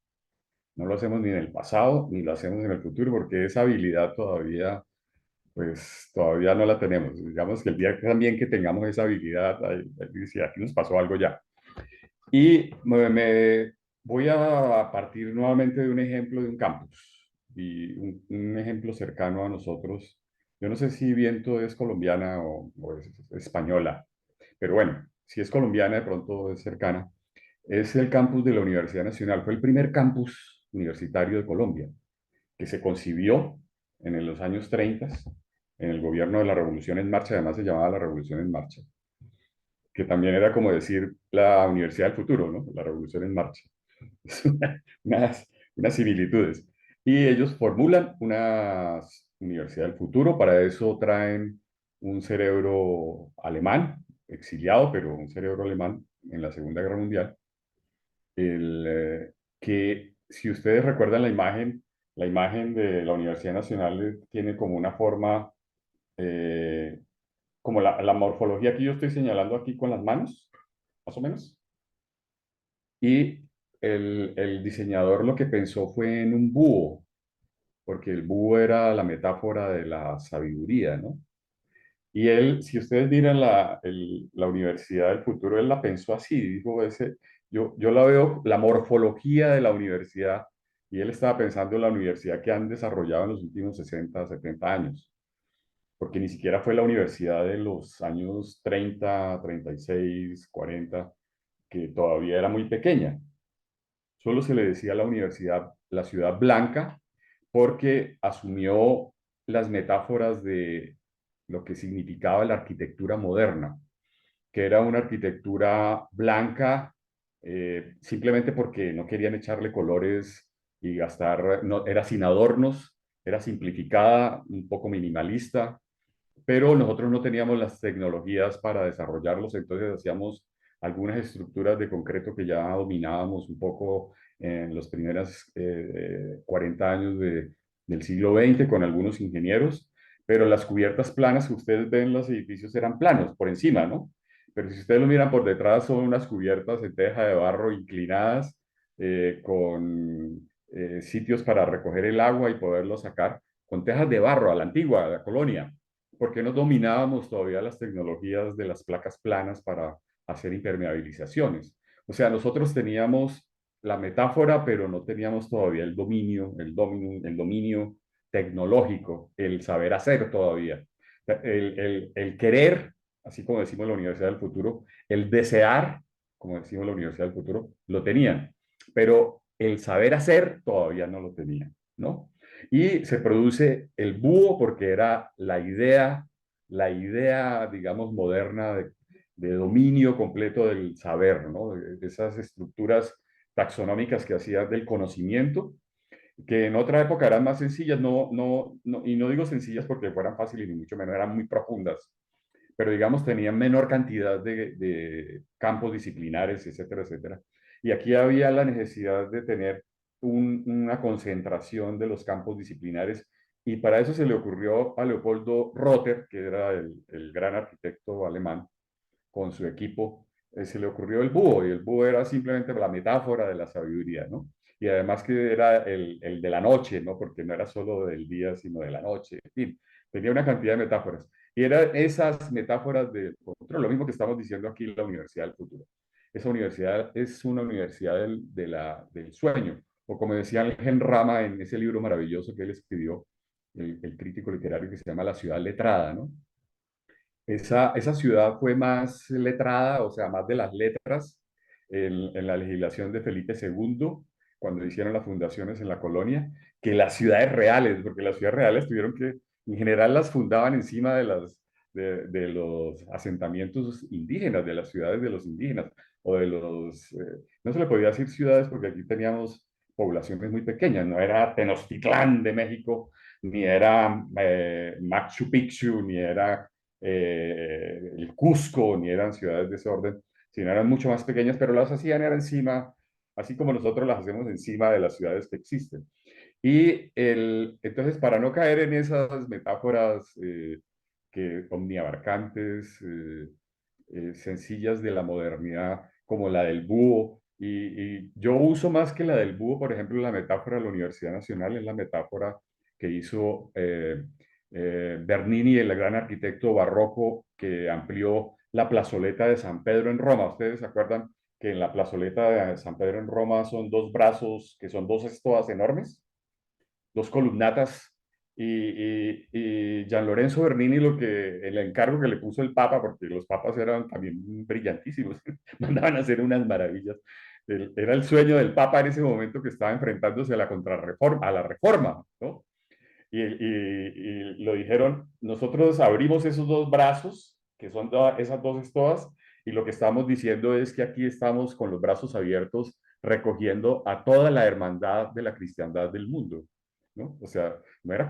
No lo hacemos ni en el pasado ni lo hacemos en el futuro porque esa habilidad todavía, pues todavía no la tenemos. Digamos que el día también que tengamos esa habilidad, si aquí nos pasó algo ya. Y me voy a partir nuevamente de un ejemplo de un campus y un ejemplo cercano a nosotros. Yo no sé si Viento es colombiana o es española, pero bueno, si es colombiana, de pronto es cercana. Es el campus de la Universidad Nacional. Fue el primer campus universitario de Colombia que se concibió en los años 30 en el gobierno de la Revolución en Marcha, además se llamaba la Revolución en Marcha, que también era como decir la Universidad del Futuro, ¿no? La Revolución en Marcha. unas, unas similitudes. Y ellos formulan una universidad del futuro, para eso traen un cerebro alemán, exiliado, pero un cerebro alemán en la Segunda Guerra Mundial, que si ustedes recuerdan la imagen de la Universidad Nacional tiene como una forma, eh, como la morfología que yo estoy señalando aquí con las manos, más o menos. Y el diseñador lo que pensó fue en un búho, porque el búho era la metáfora de la sabiduría, ¿no? Y él, si ustedes miran la Universidad del Futuro, él la pensó así, dijo, yo la veo, la morfología de la universidad, y él estaba pensando en la universidad que han desarrollado en los últimos 60, 70 años, porque ni siquiera fue la universidad de los años 30, 36, 40, que todavía era muy pequeña. Solo se le decía a la universidad la ciudad blanca porque asumió las metáforas de lo que significaba la arquitectura moderna, que era una arquitectura blanca, simplemente porque no querían echarle colores y gastar, no, era sin adornos, era simplificada, un poco minimalista, pero nosotros no teníamos las tecnologías para desarrollarlos, entonces hacíamos algunas estructuras de concreto que ya dominábamos un poco en los primeros 40 años del siglo XX con algunos ingenieros, pero las cubiertas planas que ustedes ven en los edificios eran planos por encima, ¿no? Pero si ustedes lo miran por detrás, son unas cubiertas de teja de barro inclinadas con sitios para recoger el agua y poderlo sacar con tejas de barro a la antigua, a la colonia, porque no dominábamos todavía las tecnologías de las placas planas para hacer impermeabilizaciones. O sea, nosotros teníamos la metáfora, pero no teníamos todavía el dominio tecnológico, el saber hacer todavía. El querer, así como decimos en la Universidad del Futuro, el desear, como decimos en la Universidad del Futuro, lo tenían, pero el saber hacer todavía no lo tenían, ¿no? Y se produce el búho porque era la idea, digamos, moderna de dominio completo del saber, ¿no? De esas estructuras taxonómicas que hacían del conocimiento, que en otra época eran más sencillas, y no digo sencillas porque fueran fáciles ni mucho menos, eran muy profundas, pero digamos tenían menor cantidad de campos disciplinares, etcétera, etcétera. Y aquí había la necesidad de tener una concentración de los campos disciplinares y para eso se le ocurrió a Leopoldo Rotter, que era el gran arquitecto alemán, con su equipo, se le ocurrió el búho, y el búho era simplemente la metáfora de la sabiduría, ¿no? Y además que era el de la noche, ¿no? Porque no era solo del día, sino de la noche, en fin. tenía una cantidad de metáforas. Y eran esas metáforas de control, lo mismo que estamos diciendo aquí en la Universidad del Futuro. Esa universidad es una universidad del sueño, o como decía Ángel Rama en ese libro maravilloso que él escribió, el crítico literario que se llama La ciudad letrada, ¿no? Esa ciudad fue más letrada, o sea, más de las letras, en la legislación de Felipe II, cuando hicieron las fundaciones en la colonia, que las ciudades reales, porque las ciudades reales tuvieron que, en general, las fundaban encima de los asentamientos indígenas, de las ciudades de los indígenas, o de los, no se le podía decir ciudades porque aquí teníamos poblaciones muy pequeñas, no era Tenochtitlán de México, ni era Machu Picchu, ni era el Cusco, ni eran ciudades de ese orden, sino eran mucho más pequeñas, pero las hacían era encima, así como nosotros las hacemos encima de las ciudades que existen. Entonces, para no caer en esas metáforas omniabarcantes, sencillas de la modernidad, como la del búho, y yo uso más que la del búho, por ejemplo, la metáfora de la Universidad Nacional, es la metáfora que hizo Bernini, el gran arquitecto barroco que amplió la plazoleta de San Pedro en Roma. ¿Ustedes se acuerdan que en la plazoleta de San Pedro en Roma son dos brazos, que son dos estoas enormes, dos columnatas? Y Gian Lorenzo Bernini, el encargo que le puso el Papa, porque los papas eran también brillantísimos, mandaban a hacer unas maravillas. Era el sueño del Papa en ese momento que estaba enfrentándose a la contrarreforma, a la reforma, ¿no? Y lo dijeron, nosotros abrimos esos dos brazos, que son esas dos estoas, y lo que estamos diciendo es que aquí estamos con los brazos abiertos recogiendo a toda la hermandad de la cristiandad del mundo, ¿no? O sea, no era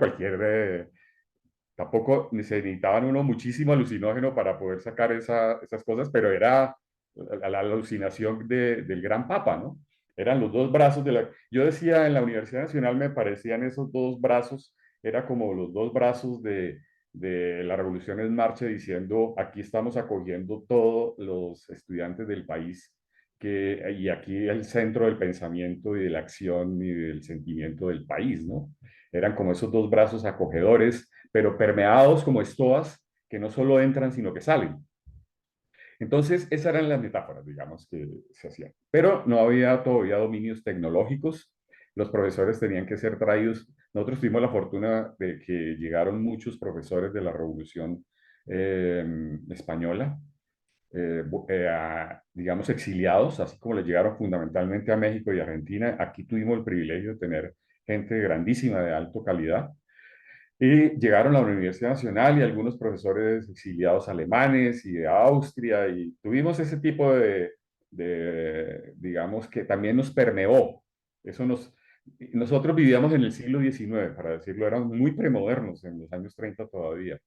tampoco se necesitaban uno muchísimo alucinógeno para poder sacar esas cosas, pero era la alucinación del gran papa, ¿no? Eran los dos brazos Yo decía, en la Universidad Nacional me parecían esos dos brazos, era como los dos brazos de la Revolución en Marcha, diciendo, aquí estamos acogiendo todos los estudiantes del país, y aquí el centro del pensamiento y de la acción y del sentimiento del país, ¿no? Eran como esos dos brazos acogedores, pero permeados como estoas que no solo entran, sino que salen. Entonces, esas eran las metáforas, digamos, que se hacían. Pero no había todavía dominios tecnológicos. Los profesores tenían que ser traídos. Nosotros tuvimos la fortuna de que llegaron muchos profesores de la Revolución Española, digamos, exiliados, así como le llegaron fundamentalmente a México y Argentina. Aquí tuvimos el privilegio de tener gente grandísima, de alta calidad. Y llegaron a la Universidad Nacional y algunos profesores exiliados alemanes y de Austria, y tuvimos ese tipo digamos, que también nos permeó. Nosotros vivíamos en el siglo XIX, para decirlo, éramos muy premodernos en los años 30 todavía.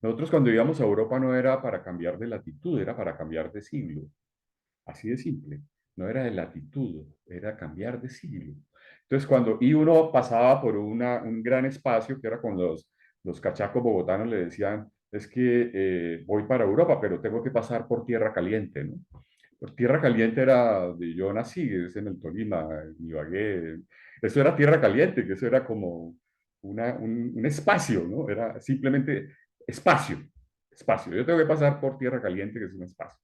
Nosotros cuando íbamos a Europa no era para cambiar de latitud, era para cambiar de siglo. Así de simple. No era de latitud, era cambiar de siglo. Entonces, y uno pasaba por un gran espacio, que era con los cachacos bogotanos, le decían, es que voy para Europa, pero tengo que pasar por Tierra Caliente, ¿no? Por Tierra Caliente era donde yo nací, es en el Tolima, en Ibagué. Eso era Tierra Caliente, que eso era como un espacio, ¿no? Era simplemente espacio, espacio. Yo tengo que pasar por Tierra Caliente, que es un espacio.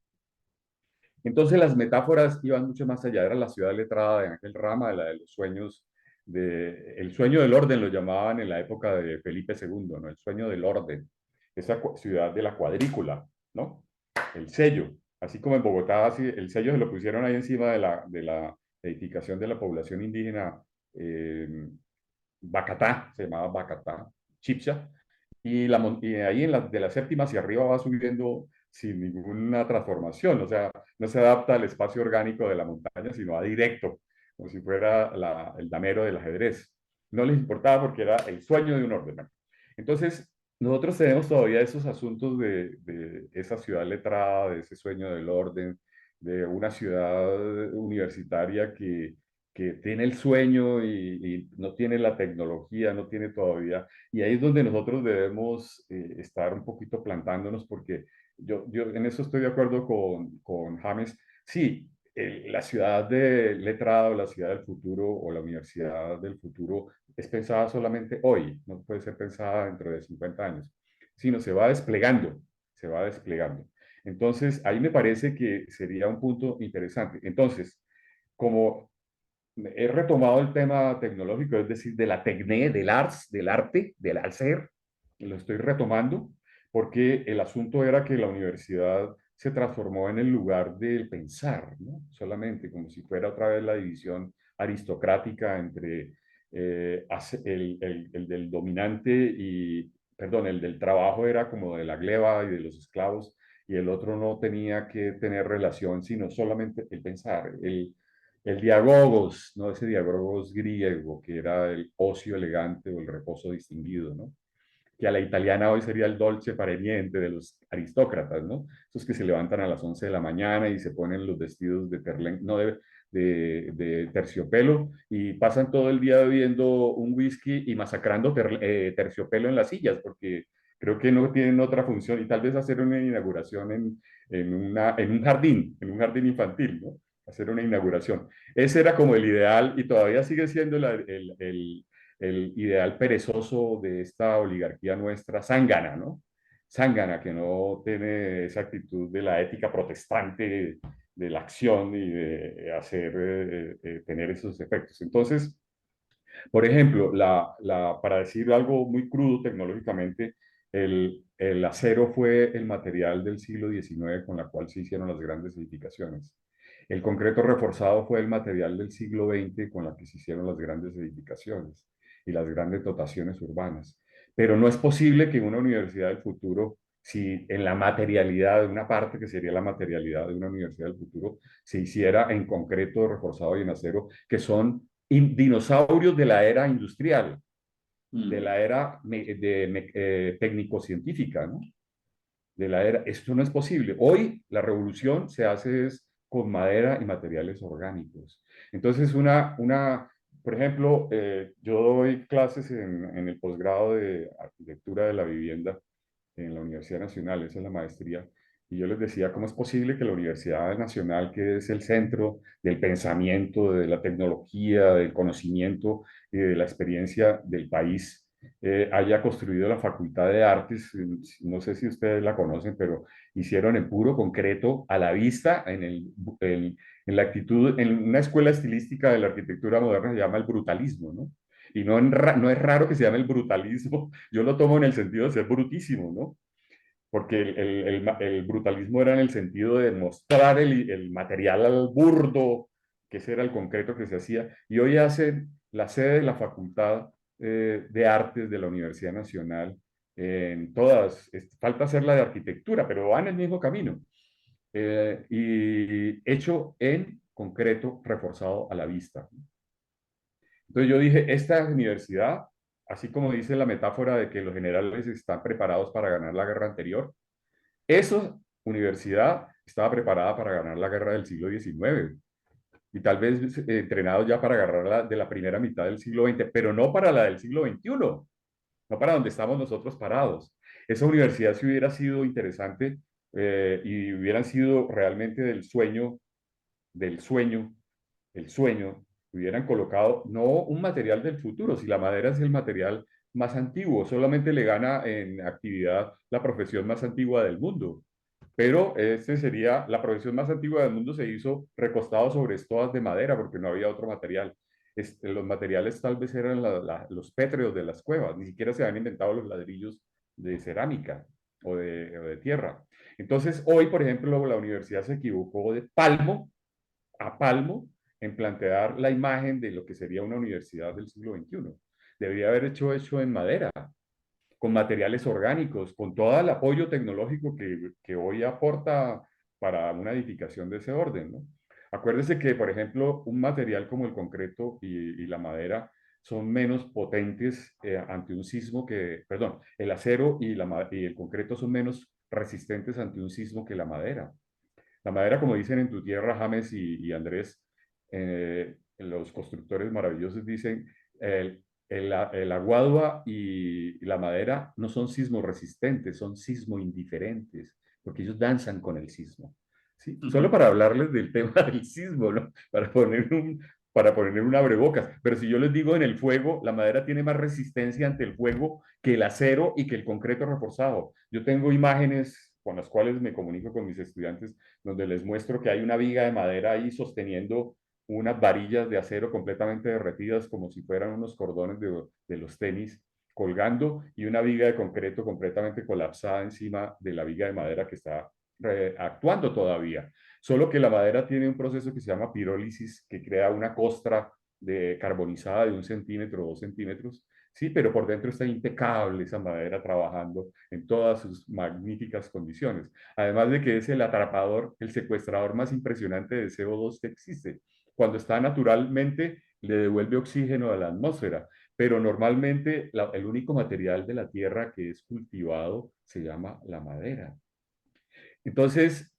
Entonces las metáforas iban mucho más allá, era la ciudad letrada de Ángel Rama, de la de los sueños, el sueño del orden lo llamaban en la época de Felipe II, ¿no? El sueño del orden, esa ciudad de la cuadrícula, ¿no? El sello, así como en Bogotá, así, el sello se lo pusieron ahí encima de la edificación de la población indígena Bacatá, se llamaba Bacatá, Chipcha, y ahí de la séptima hacia arriba va subiendo sin ninguna transformación, o sea, no se adapta al espacio orgánico de la montaña, sino va directo, como si fuera el damero del ajedrez. No les importaba porque era el sueño de un orden. Entonces, nosotros tenemos todavía esos asuntos de esa ciudad letrada, de ese sueño del orden, de una ciudad universitaria que tiene el sueño y no tiene la tecnología, no tiene todavía. Y ahí es donde nosotros debemos estar un poquito plantándonos, porque yo en eso estoy de acuerdo con James. Sí, la ciudad de letrado, la ciudad del futuro o la universidad del futuro es pensada solamente hoy, no puede ser pensada dentro de 50 años, sino se va desplegando, se va desplegando. Entonces, ahí me parece que sería un punto interesante. Entonces, como he retomado el tema tecnológico, es decir, de la tecné, del arts, del arte, del hacer, lo estoy retomando, porque el asunto era que la universidad se transformó en el lugar del pensar, ¿no? Solamente como si fuera otra vez la división aristocrática entre el del dominante y, perdón, el del trabajo era como de la gleba y de los esclavos, y el otro no tenía que tener relación, sino solamente el pensar, el diagogos, ¿no? Ese diagogos griego, que era el ocio elegante o el reposo distinguido, ¿no? Que a la italiana hoy sería el dolce far niente de los aristócratas, ¿no? Esos que se levantan a las 11 de la mañana y se ponen los vestidos de no de terciopelo y pasan todo el día bebiendo un whisky y masacrando terciopelo en las sillas, porque creo que no tienen otra función y tal vez hacer una inauguración en un jardín infantil, ¿no? Hacer una inauguración. Ese era como el ideal y todavía sigue siendo el ideal perezoso de esta oligarquía nuestra, zángana, ¿no? Zángana, que no tiene esa actitud de la ética protestante, de la acción y de hacer, tener esos efectos. Entonces, por ejemplo, para decir algo muy crudo tecnológicamente, el acero fue el material del siglo XIX con la cual se hicieron las grandes edificaciones. El concreto reforzado fue el material del siglo XX con la que se hicieron las grandes edificaciones y las grandes dotaciones urbanas. Pero no es posible que una universidad del futuro, si en la materialidad, de una parte que sería la materialidad de una universidad del futuro, se hiciera en concreto reforzado y en acero, que son dinosaurios de la era industrial, de Mm. la era técnico-científica, ¿no? De la era, esto no es posible. Hoy la revolución se hace es con madera y materiales orgánicos. Entonces, por ejemplo, yo doy clases en el posgrado de arquitectura de la vivienda en la Universidad Nacional, esa es la maestría, y yo les decía, ¿cómo es posible que la Universidad Nacional, que es el centro del pensamiento, de la tecnología, del conocimiento y de la experiencia del país, haya construido la Facultad de Artes? No sé si ustedes la conocen, pero hicieron en puro concreto, a la vista, en la actitud, en una escuela estilística de la arquitectura moderna se llama el brutalismo, ¿no? Y no es raro que se llame el brutalismo, yo lo tomo en el sentido de ser brutísimo, ¿no? Porque el brutalismo era en el sentido de mostrar el material al burdo, que ese era el concreto que se hacía, y hoy hacen la sede de la Facultad de Artes de la Universidad Nacional, en todas, falta hacer la de arquitectura, pero van en el mismo camino, y hecho en concreto, reforzado a la vista. Entonces yo dije, esta universidad, así como dice la metáfora de que los generales están preparados para ganar la guerra anterior, esa universidad estaba preparada para ganar la guerra del siglo XIX y tal vez entrenados ya para agarrarla de la primera mitad del siglo XX, pero no para la del siglo XXI, no para donde estamos nosotros parados. Esa universidad si hubiera sido interesante y hubieran sido realmente del sueño, el sueño, hubieran colocado no un material del futuro, si la madera es el material más antiguo, solamente le gana en actividad la profesión más antigua del mundo. Pero este sería, la profesión más antigua del mundo se hizo recostado sobre estobas de madera porque no había otro material. Los materiales tal vez eran los pétreos de las cuevas, ni siquiera se habían inventado los ladrillos de cerámica o de tierra. Entonces, hoy, por ejemplo, la universidad se equivocó de palmo a palmo en plantear la imagen de lo que sería una universidad del siglo XXI. Debería haber hecho en madera, con materiales orgánicos, con todo el apoyo tecnológico que hoy aporta para una edificación de ese orden, ¿no? Acuérdese que, por ejemplo, un material como el concreto y la madera son menos potentes ante un sismo perdón, el acero y el concreto son menos resistentes ante un sismo que la madera. La madera, como dicen en tu tierra, James y Andrés, los constructores maravillosos dicen, el aguadua y la madera no son sismo resistentes, son sismo indiferentes, porque ellos danzan con el sismo. ¿Sí? Solo para hablarles del tema del sismo, ¿no? Para poner para poner un abrebocas. Pero si yo les digo en el fuego, la madera tiene más resistencia ante el fuego que el acero y que el concreto reforzado. Yo tengo imágenes con las cuales me comunico con mis estudiantes, donde les muestro que hay una viga de madera ahí sosteniendo unas varillas de acero completamente derretidas como si fueran unos cordones de los tenis colgando y una viga de concreto completamente colapsada encima de la viga de madera que está actuando todavía. Solo que la madera tiene un proceso que se llama pirólisis, que crea una costra carbonizada de 1 centímetro, 2 centímetros, sí, pero por dentro está impecable esa madera trabajando en todas sus magníficas condiciones. Además de que es el atrapador, el secuestrador más impresionante de CO2 que existe. Cuando está naturalmente, le devuelve oxígeno a la atmósfera, pero normalmente el único material de la tierra que es cultivado se llama la madera. Entonces,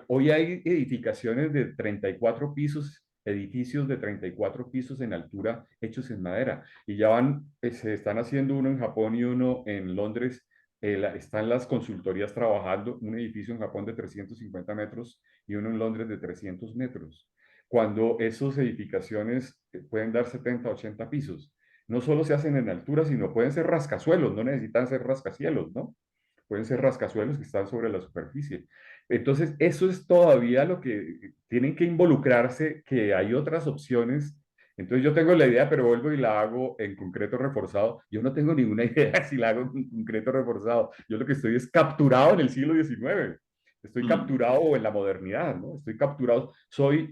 hoy hay edificaciones de 34 pisos, edificios de 34 pisos en altura hechos en madera. Y ya se están haciendo uno en Japón y uno en Londres. Están las consultorías trabajando, un edificio en Japón de 350 metros y uno en Londres de 300 metros. Cuando esas edificaciones pueden dar 70, 80 pisos. No solo se hacen en altura, sino pueden ser rascacielos, no necesitan ser rascacielos, ¿no? Pueden ser rascacielos que están sobre la superficie. Entonces, eso es todavía lo que tienen que involucrarse, que hay otras opciones. Entonces, yo tengo la idea, pero vuelvo y la hago en concreto reforzado. Yo no tengo ninguna idea si la hago en concreto reforzado. Yo lo que estoy es capturado en el siglo XIX. Estoy capturado en la modernidad, ¿no? Estoy capturado. Soy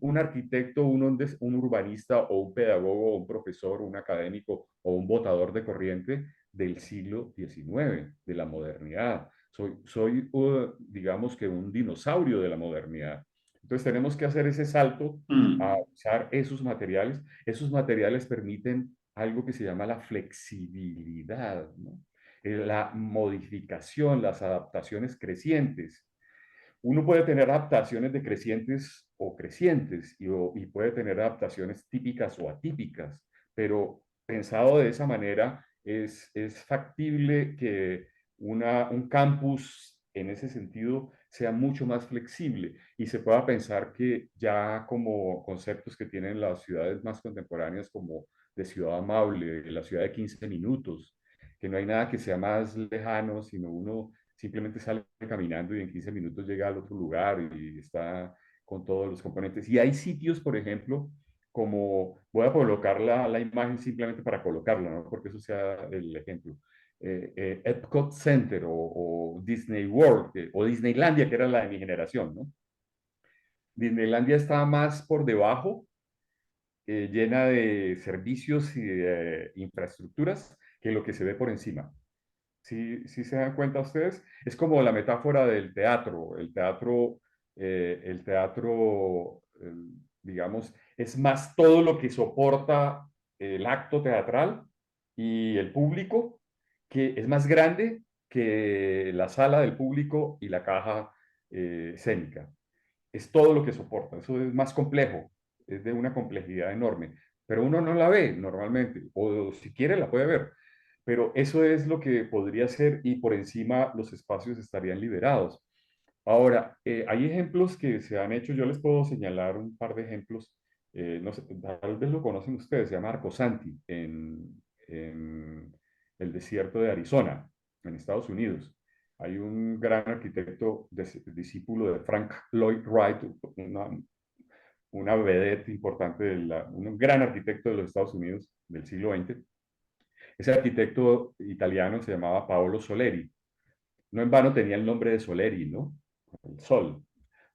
un arquitecto, un urbanista o un pedagogo, o un profesor, un académico o un botador de corriente del siglo XIX, de la modernidad. Soy digamos que un dinosaurio de la modernidad. Entonces tenemos que hacer ese salto a usar esos materiales. Esos materiales permiten algo que se llama la flexibilidad, ¿no? La modificación, las adaptaciones crecientes. Uno puede tener adaptaciones decrecientes o crecientes y puede tener adaptaciones típicas o atípicas, pero pensado de esa manera es factible que un campus en ese sentido sea mucho más flexible y se pueda pensar que ya como conceptos que tienen las ciudades más contemporáneas como de ciudad amable, la ciudad de 15 minutos, que no hay nada que sea más lejano, sino uno simplemente sale caminando y en 15 minutos llega al otro lugar y está con todos los componentes. Y hay sitios, por ejemplo, como voy a colocar la imagen simplemente para colocarla, ¿no? Porque eso sea el ejemplo. Epcot Center o Disney World o Disneylandia, que era la de mi generación, ¿no? Disneylandia está más por debajo, llena de servicios y de infraestructuras, que lo que se ve por encima. Si se dan cuenta ustedes, es como la metáfora del teatro. El teatro, digamos, es más todo lo que soporta el acto teatral y el público, que es más grande que la sala del público y la caja escénica. Es todo lo que soporta, eso es más complejo, es de una complejidad enorme, pero uno no la ve normalmente, o si quiere la puede ver, pero eso es lo que podría ser y por encima los espacios estarían liberados. Ahora, hay ejemplos que se han hecho, yo les puedo señalar un par de ejemplos, no sé, tal vez lo conocen ustedes, se llama Arcosanti en el desierto de Arizona, en Estados Unidos. Hay un gran arquitecto, discípulo de Frank Lloyd Wright, una vedette importante, un gran arquitecto de los Estados Unidos del siglo XX. Ese arquitecto italiano se llamaba Paolo Soleri. No en vano tenía el nombre de Soleri, ¿no? El sol,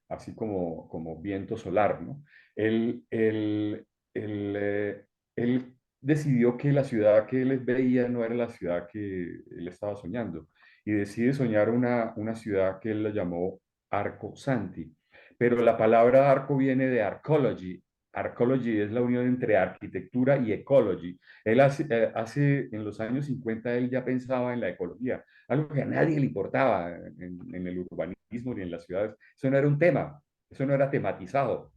así como viento solar, ¿no? Él, él, él, él decidió que la ciudad que él veía no era la ciudad que él estaba soñando y decide soñar una ciudad que él la llamó Arco Santi. Pero la palabra arco viene de arcology. Arcology es la unión entre arquitectura y ecology. Él en los años 50 él ya pensaba en la ecología, algo que a nadie le importaba en el urbanismo ni en las ciudades. Eso no era un tema, eso no era tematizado.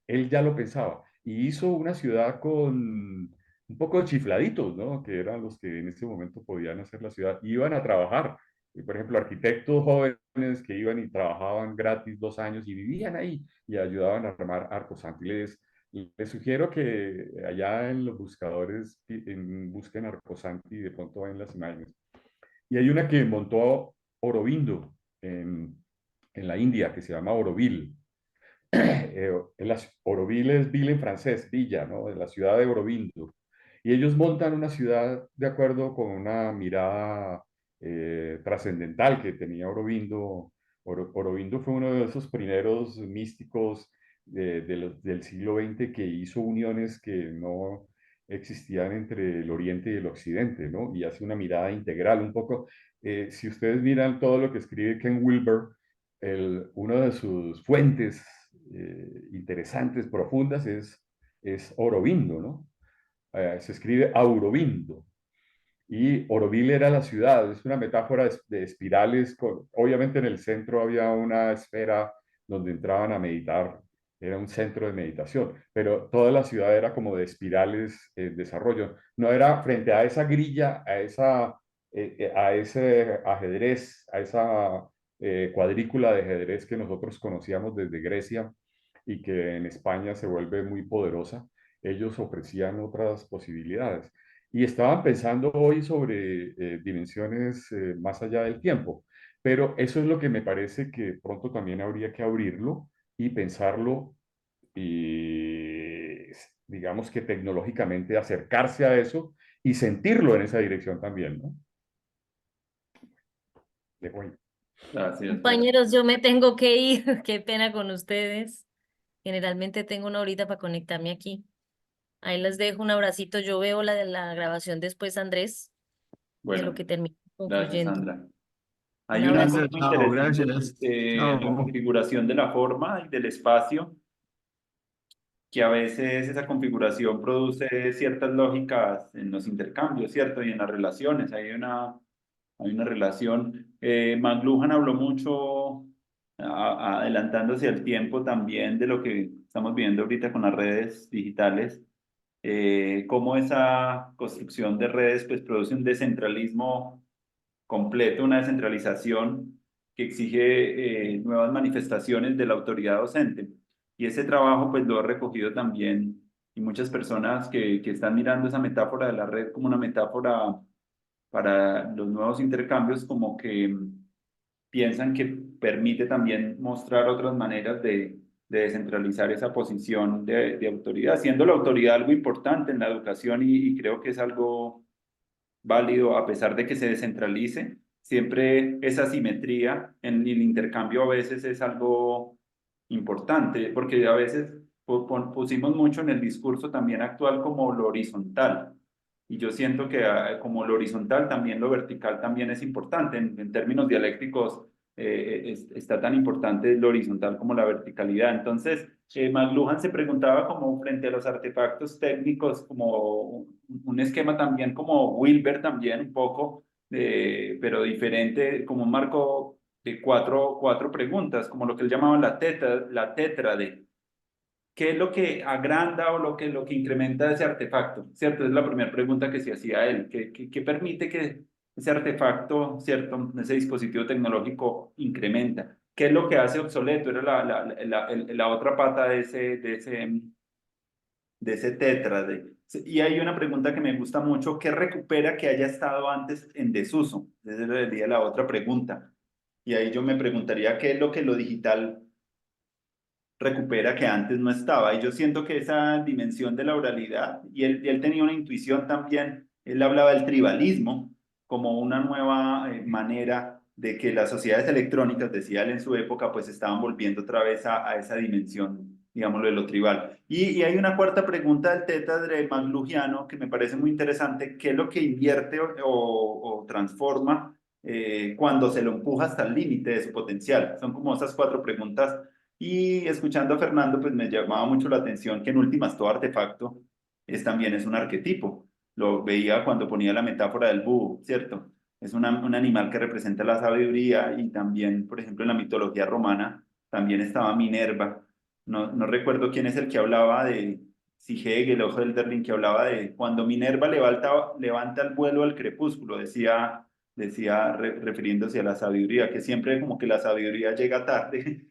Él ya lo pensaba y hizo una ciudad con un poco de chifladitos, ¿no? Que eran los que en ese momento podían hacer la ciudad. Iban a trabajar, por ejemplo, arquitectos jóvenes que iban y trabajaban gratis 2 años y vivían ahí y ayudaban a armar arcos. Les Les sugiero que allá en los buscadores busquen Arcosanti y de pronto ven las imágenes. Y hay una que montó Aurobindo en la India, que se llama Auroville. Auroville es ville en francés, villa, ¿no? De la ciudad de Aurobindo. Y ellos montan una ciudad de acuerdo con una mirada trascendental que tenía Aurobindo. Aurobindo fue uno de esos primeros místicos del siglo XX que hizo uniones que no existían entre el Oriente y el Occidente, ¿no? Y hace una mirada integral, un poco. Si ustedes miran todo lo que escribe Ken Wilber, una de sus fuentes interesantes, profundas, es Aurobindo, ¿no? Se escribe Aurobindo. Y Auroville era la ciudad, es una metáfora de espirales. Obviamente en el centro había una esfera donde entraban a meditar, era un centro de meditación, pero toda la ciudad era como de espirales en desarrollo. No era frente a esa grilla, a ese ajedrez, a esa cuadrícula de ajedrez que nosotros conocíamos desde Grecia y que en España se vuelve muy poderosa. Ellos ofrecían otras posibilidades y estaban pensando hoy sobre dimensiones más allá del tiempo. Pero eso es lo que me parece que pronto también habría que abrirlo y pensarlo y digamos que tecnológicamente acercarse a eso y sentirlo en esa dirección también, ¿no? Dejo ahí. Gracias, Fer. Compañeros, yo me tengo que ir. Qué pena con ustedes. Generalmente tengo una horita para conectarme aquí. Ahí les dejo un abracito. Yo veo la grabación después, Andrés, de lo Bueno, que termine gracias, concluyendo. Sandra. Un Hay una cosa abracito. Gracias, muy chao, interesante gracias. en la Chao. configuración de la forma y del espacio, que a veces esa configuración produce ciertas lógicas en los intercambios, ¿cierto? Y en las relaciones. Hay una relación. McLuhan habló mucho, adelantándose al tiempo también de lo que estamos viendo ahorita con las redes digitales, cómo esa construcción de redes pues produce un descentralismo completo, una descentralización que exige nuevas manifestaciones de la autoridad docente. Y ese trabajo pues lo ha recogido también y muchas personas que están mirando esa metáfora de la red como una metáfora para los nuevos intercambios, como que piensan que permite también mostrar otras maneras de descentralizar esa posición de autoridad, siendo la autoridad algo importante en la educación y creo que es algo válido a pesar de que se descentralice. Siempre esa simetría en el intercambio a veces es algo importante, porque a veces pusimos mucho en el discurso también actual como lo horizontal. Y yo siento que como lo horizontal, también lo vertical también es importante. En términos dialécticos, está tan importante lo horizontal como la verticalidad. Entonces, McLuhan se preguntaba como frente a los artefactos técnicos, como un esquema también como Wilber también un poco, pero diferente, como un marco de cuatro preguntas, como lo que él llamaba la tétrade. ¿Qué es lo que agranda o lo que incrementa ese artefacto? ¿Cierto? Es la primera pregunta que se hacía a él. ¿Qué permite que ese artefacto, ¿cierto? Ese dispositivo tecnológico incrementa? ¿Qué es lo que hace obsoleto? Era la otra pata de ese tétrade. Y hay una pregunta que me gusta mucho, ¿qué recupera que haya estado antes en desuso? Esa sería la otra pregunta. Y ahí yo me preguntaría qué es lo que lo digital recupera que antes no estaba. Y yo siento que esa dimensión de la oralidad, y él tenía una intuición también, él hablaba del tribalismo como una nueva manera de que las sociedades electrónicas, decía él en su época, pues estaban volviendo otra vez a esa dimensión, digámoslo, de lo tribal. Y hay una cuarta pregunta del tétadre maglugiano que me parece muy interesante, ¿qué es lo que invierte o transforma cuando se lo empuja hasta el límite de su potencial? Son como esas cuatro preguntas y escuchando a Fernando, pues me llamaba mucho la atención que en últimas todo artefacto también es un arquetipo. Lo veía cuando ponía la metáfora del búho, ¿cierto? Es un animal que representa la sabiduría y también, por ejemplo, en la mitología romana también estaba Minerva. No recuerdo quién es el que hablaba de, si Hegel o Hölderlin, que hablaba de cuando Minerva levanta el vuelo al crepúsculo, decía refiriéndose a la sabiduría, que siempre como que la sabiduría llega tarde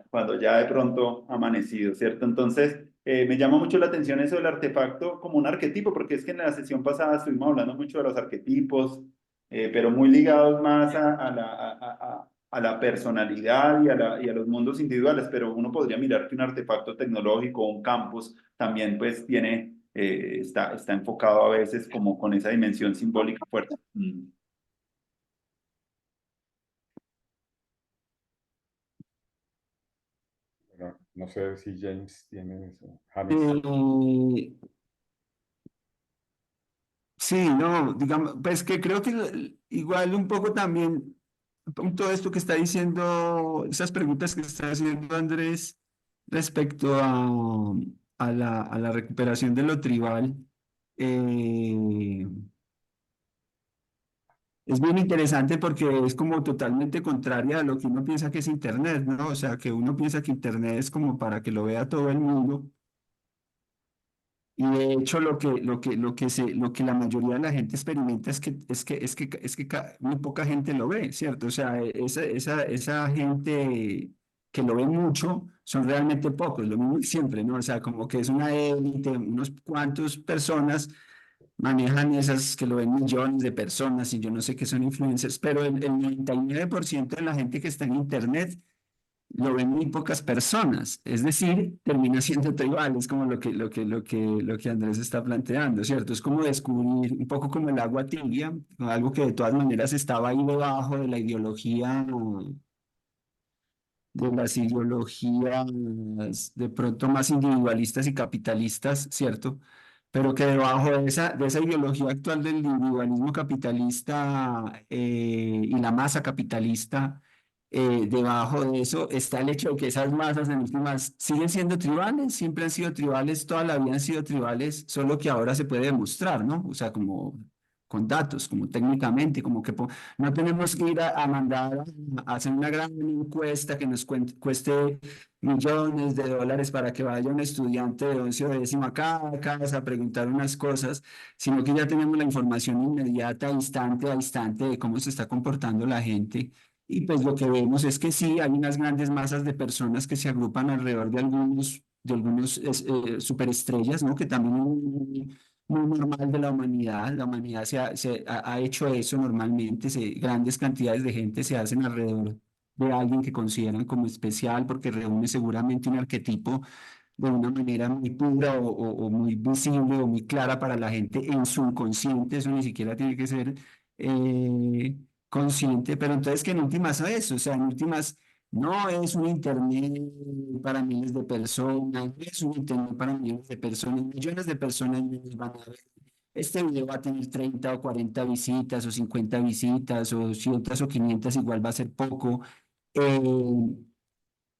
cuando ya de pronto ha amanecido, ¿cierto? Entonces, me llama mucho la atención eso del artefacto como un arquetipo, porque es que en la sesión pasada estuvimos hablando mucho de los arquetipos, pero muy ligados más a la personalidad y a los mundos individuales, pero uno podría mirar que un artefacto tecnológico, un campus, también pues tiene, está enfocado a veces como con esa dimensión simbólica fuerte. Bueno, no sé si James tiene eso. James. Eh, sí, no, digamos, pues que creo que igual un poco también con todo esto que está diciendo, esas preguntas que está haciendo Andrés respecto a la recuperación de lo tribal, eh, es bien interesante porque es como totalmente contraria a lo que uno piensa que es Internet, ¿no? O sea, que uno piensa que Internet es como para que lo vea todo el mundo. Y de hecho lo que la mayoría de la gente experimenta es que muy poca gente lo ve, ¿cierto? O sea, esa gente que lo ve mucho son realmente pocos, lo mismo que siempre, ¿no? O sea, como que es una élite, unos cuantos personas manejan esas que lo ven millones de personas y yo no sé qué son influencers, pero el 99% de la gente que está en Internet lo ven muy pocas personas, es decir, termina siendo tribal, es como lo que Andrés está planteando, ¿cierto? Es como descubrir un poco como el agua tibia, algo que de todas maneras estaba ahí debajo de la ideología, de las ideologías de pronto más individualistas y capitalistas, ¿cierto? Pero que debajo de esa ideología actual del individualismo capitalista y la masa capitalista, debajo de eso está el hecho de que esas masas en últimas siguen siendo tribales, siempre han sido tribales, toda la vida han sido tribales, solo que ahora se puede demostrar, ¿no? O sea, como con datos, como técnicamente, como que no tenemos que ir a mandar a hacer una gran encuesta que nos cueste millones de dólares para que vaya un estudiante de 11 o décimo a cada casa a preguntar unas cosas, sino que ya tenemos la información inmediata, instante a instante de cómo se está comportando la gente. Y pues lo que vemos es que sí, hay unas grandes masas de personas que se agrupan alrededor de algunos superestrellas, ¿no? Que también es muy normal de la humanidad. La humanidad ha hecho eso normalmente. Grandes cantidades de gente se hacen alrededor de alguien que consideran como especial porque reúne seguramente un arquetipo de una manera muy pura o muy visible o muy clara para la gente en su inconsciente. Eso ni siquiera tiene que ser eh, consciente, pero entonces que en últimas es eso, o sea, en últimas no es un internet para miles de personas, no es un internet para millones de personas van a ver. Este video va a tener 30 o 40 visitas o 50 visitas o 100 o 500, igual va a ser poco. Eh,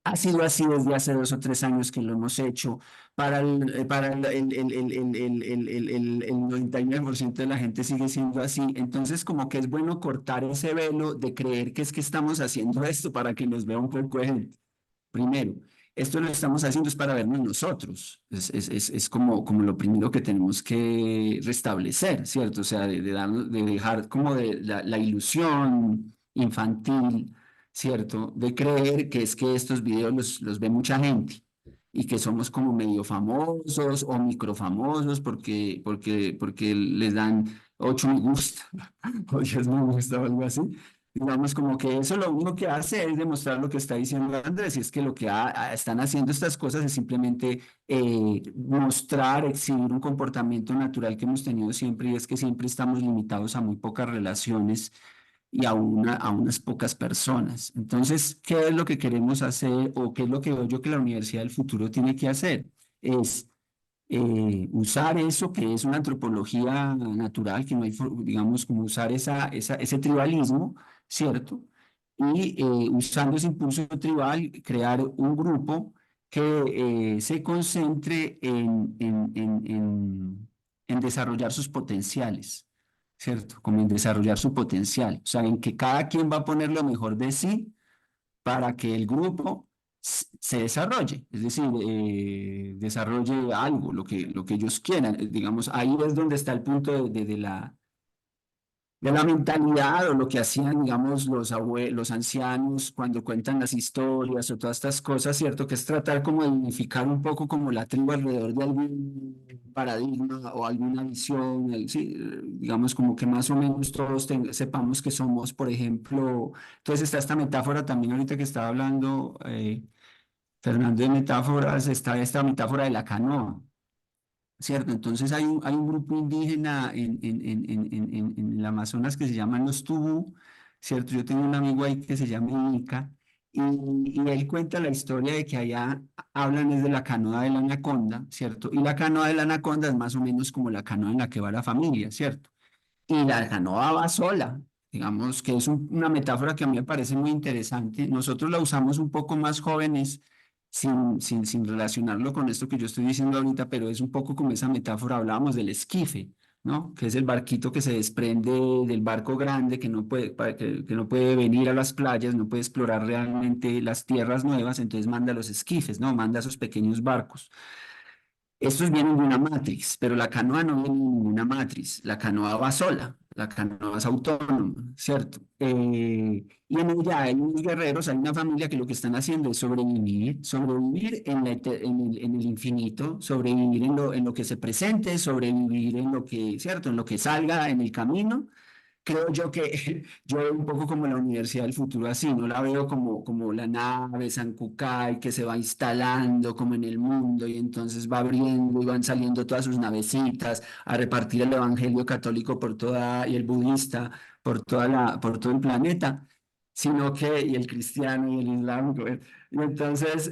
Ha sido así desde hace 2 o 3 años que lo hemos hecho. Para el 99% de la gente sigue siendo así. Entonces, como que es bueno cortar ese velo de creer que es que estamos haciendo esto para que nos vea un poco de gente. Primero, esto lo estamos haciendo es para vernos nosotros. Es como, como lo primero que tenemos que restablecer, ¿cierto? O sea, de dejar como de la ilusión infantil, ¿cierto? De creer que es que estos videos los ve mucha gente y que somos como medio famosos o microfamosos porque les dan 8 me gusta o 10 me gusta o algo así. Digamos, como que eso lo único que hace es demostrar lo que está diciendo Andrés, y es que lo que están haciendo estas cosas es simplemente mostrar, exhibir un comportamiento natural que hemos tenido siempre, y es que siempre estamos limitados a muy pocas relaciones y a unas pocas personas. Entonces, ¿qué es lo que queremos hacer o qué es lo que veo yo que la Universidad del Futuro tiene que hacer? Es usar eso que es una antropología natural, que no hay, digamos, como usar ese tribalismo, ¿cierto? Y usando ese impulso tribal, crear un grupo que se concentre en desarrollar sus potenciales, ¿cierto? Como en desarrollar su potencial, o sea, en que cada quien va a poner lo mejor de sí para que el grupo se desarrolle, es decir, desarrolle algo, lo que ellos quieran. Digamos, ahí es donde está el punto de la mentalidad o lo que hacían, digamos, los ancianos cuando cuentan las historias o todas estas cosas, ¿cierto? Que es tratar como de unificar un poco como la tribu alrededor de algún paradigma o alguna visión, sí, digamos como que más o menos todos sepamos que somos, por ejemplo, entonces está esta metáfora también ahorita que estaba hablando Fernando de metáforas, está esta metáfora de la canoa. ¿Cierto? Entonces hay un grupo indígena en el Amazonas que se llaman los Tubú, ¿cierto? Yo tengo un amigo ahí que se llama Ica y él cuenta la historia de que allá hablan es de la canoa de la anaconda, ¿cierto? Y la canoa de la anaconda es más o menos como la canoa en la que va la familia, ¿cierto? Y la canoa va sola, digamos que es una metáfora que a mí me parece muy interesante. Nosotros la usamos un poco más jóvenes sin relacionarlo con esto que yo estoy diciendo ahorita, pero es un poco como esa metáfora, hablábamos del esquife, ¿no? Que es el barquito que se desprende del barco grande, que no puede, que no puede venir a las playas, no puede explorar realmente las tierras nuevas, entonces manda los esquifes, ¿no? Manda esos pequeños barcos. Estos vienen de una matriz, pero la canoa no viene de ninguna matriz. La canoa va sola, la canoa es autónoma, ¿cierto? Y en ella hay unos guerreros, hay una familia que lo que están haciendo es sobrevivir, sobrevivir en el infinito, sobrevivir en lo que se presente, sobrevivir en lo que, ¿cierto? En lo que salga en el camino. Creo yo que yo veo un poco como la Universidad del Futuro así, no la veo como la nave San Cucay que se va instalando como en el mundo y entonces va abriendo y van saliendo todas sus navecitas a repartir el evangelio católico por toda y el budista por todo el planeta, sino que, y el cristiano y el islámico, y entonces,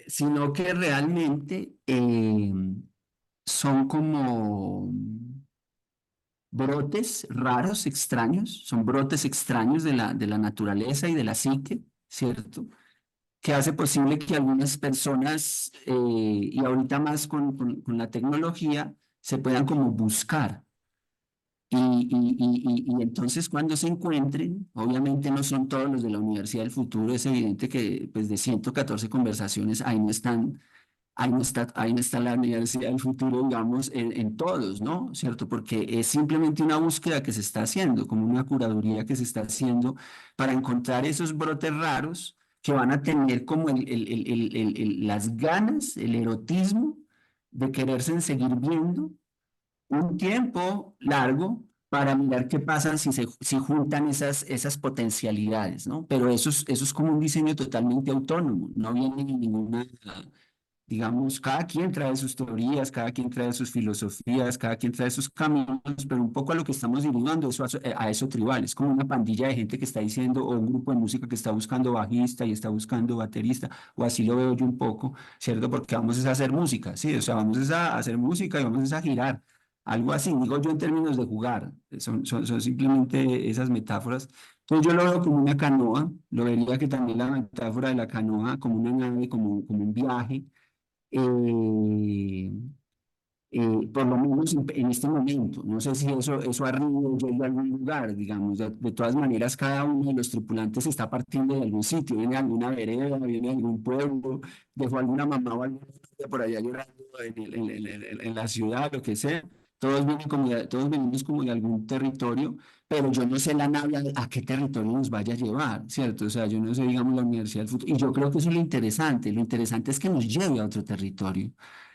sino que realmente son como brotes raros, extraños, son brotes extraños de la naturaleza y de la psique, ¿cierto? Que hace posible que algunas personas, y ahorita más con la tecnología, se puedan como buscar. Y entonces cuando se encuentren, obviamente no son todos los de la Universidad del Futuro, es evidente que pues de 114 conversaciones ahí no están. Ahí no está la universidad del futuro, digamos, en todos, ¿no? ¿Cierto? Porque es simplemente una búsqueda que se está haciendo, como una curaduría que se está haciendo para encontrar esos brotes raros que van a tener como las ganas, el erotismo de quererse seguir viendo un tiempo largo para mirar qué pasa si juntan esas potencialidades, ¿no? Pero eso es como un diseño totalmente autónomo, no viene de ninguna digamos, cada quien trae sus teorías, cada quien trae sus filosofías, cada quien trae sus caminos, pero un poco a lo que estamos derivando eso a eso tribal. Es como una pandilla de gente que está diciendo, o un grupo de música que está buscando bajista y está buscando baterista, o así lo veo yo un poco, ¿cierto? Porque vamos es a hacer música, sí, o sea, vamos es a hacer música y vamos es a girar. Algo así, digo yo en términos de jugar, son simplemente esas metáforas. Entonces yo lo veo como una canoa, lo vería que también la metáfora de la canoa como una nave, como un viaje, eh, por lo menos en este momento. No sé si eso arriba o llega a algún lugar, digamos. De todas maneras, cada uno de los tripulantes está partiendo de algún sitio, viene de alguna vereda, viene de algún pueblo, dejó alguna mamá o alguna tía por allá llorando en la ciudad, lo que sea. Todos venimos como de algún territorio, pero yo no sé la nave a qué territorio nos vaya a llevar, ¿cierto? O sea, yo no sé, digamos, la Universidad del Futuro. Y yo creo que eso es lo interesante. Lo interesante es que nos lleve a otro territorio.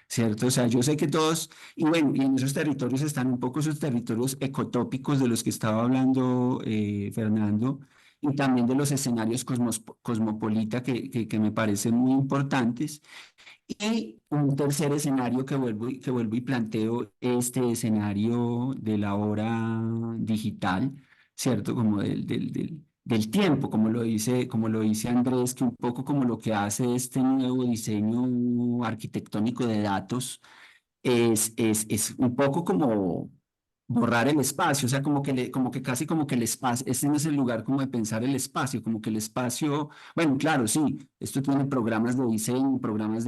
¿Cierto? O sea, yo sé que todos, y bueno, y en esos territorios están un poco esos territorios ecotópicos de los que estaba hablando Fernando, y también de los escenarios cosmopolita que me parecen muy importantes. Y un tercer escenario que vuelvo y planteo este escenario de la hora digital, ¿cierto? Como del tiempo, como lo dice Andrés, que un poco como lo que hace este nuevo diseño arquitectónico de datos es un poco como borrar el espacio, o sea, como que casi como que el espacio, este no es el lugar como de pensar el espacio, como que el espacio, bueno, claro, sí, esto tiene programas de diseño, programas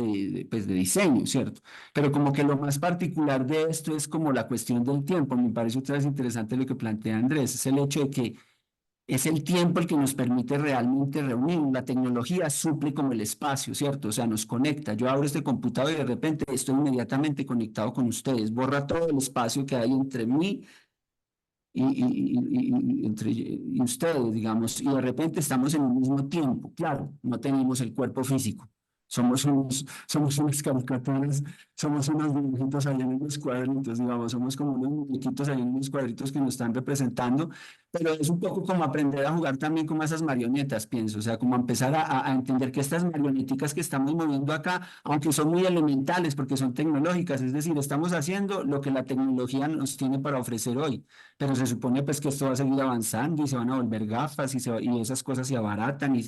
pues de diseño, ¿cierto? Pero como que lo más particular de esto es como la cuestión del tiempo, me parece otra vez interesante lo que plantea Andrés, es el hecho de que es el tiempo el que nos permite realmente reunirnos. La tecnología suple como el espacio, ¿cierto? O sea, nos conecta. Yo abro este computador y de repente estoy inmediatamente conectado con ustedes. Borra todo el espacio que hay entre mí y ustedes, digamos, y de repente estamos en el mismo tiempo. Claro, no tenemos el cuerpo físico. Somos unas caricaturas, somos unos dibujitos allá en los cuadritos, digamos, somos como unos muñequitos allá en los cuadritos que nos están representando, pero es un poco como aprender a jugar también como esas marionetas, pienso, o sea, como empezar a entender que estas marioneticas que estamos moviendo acá, aunque son muy elementales porque son tecnológicas, es decir, estamos haciendo lo que la tecnología nos tiene para ofrecer hoy, pero se supone pues que esto va a seguir avanzando y se van a volver gafas y esas cosas se abaratan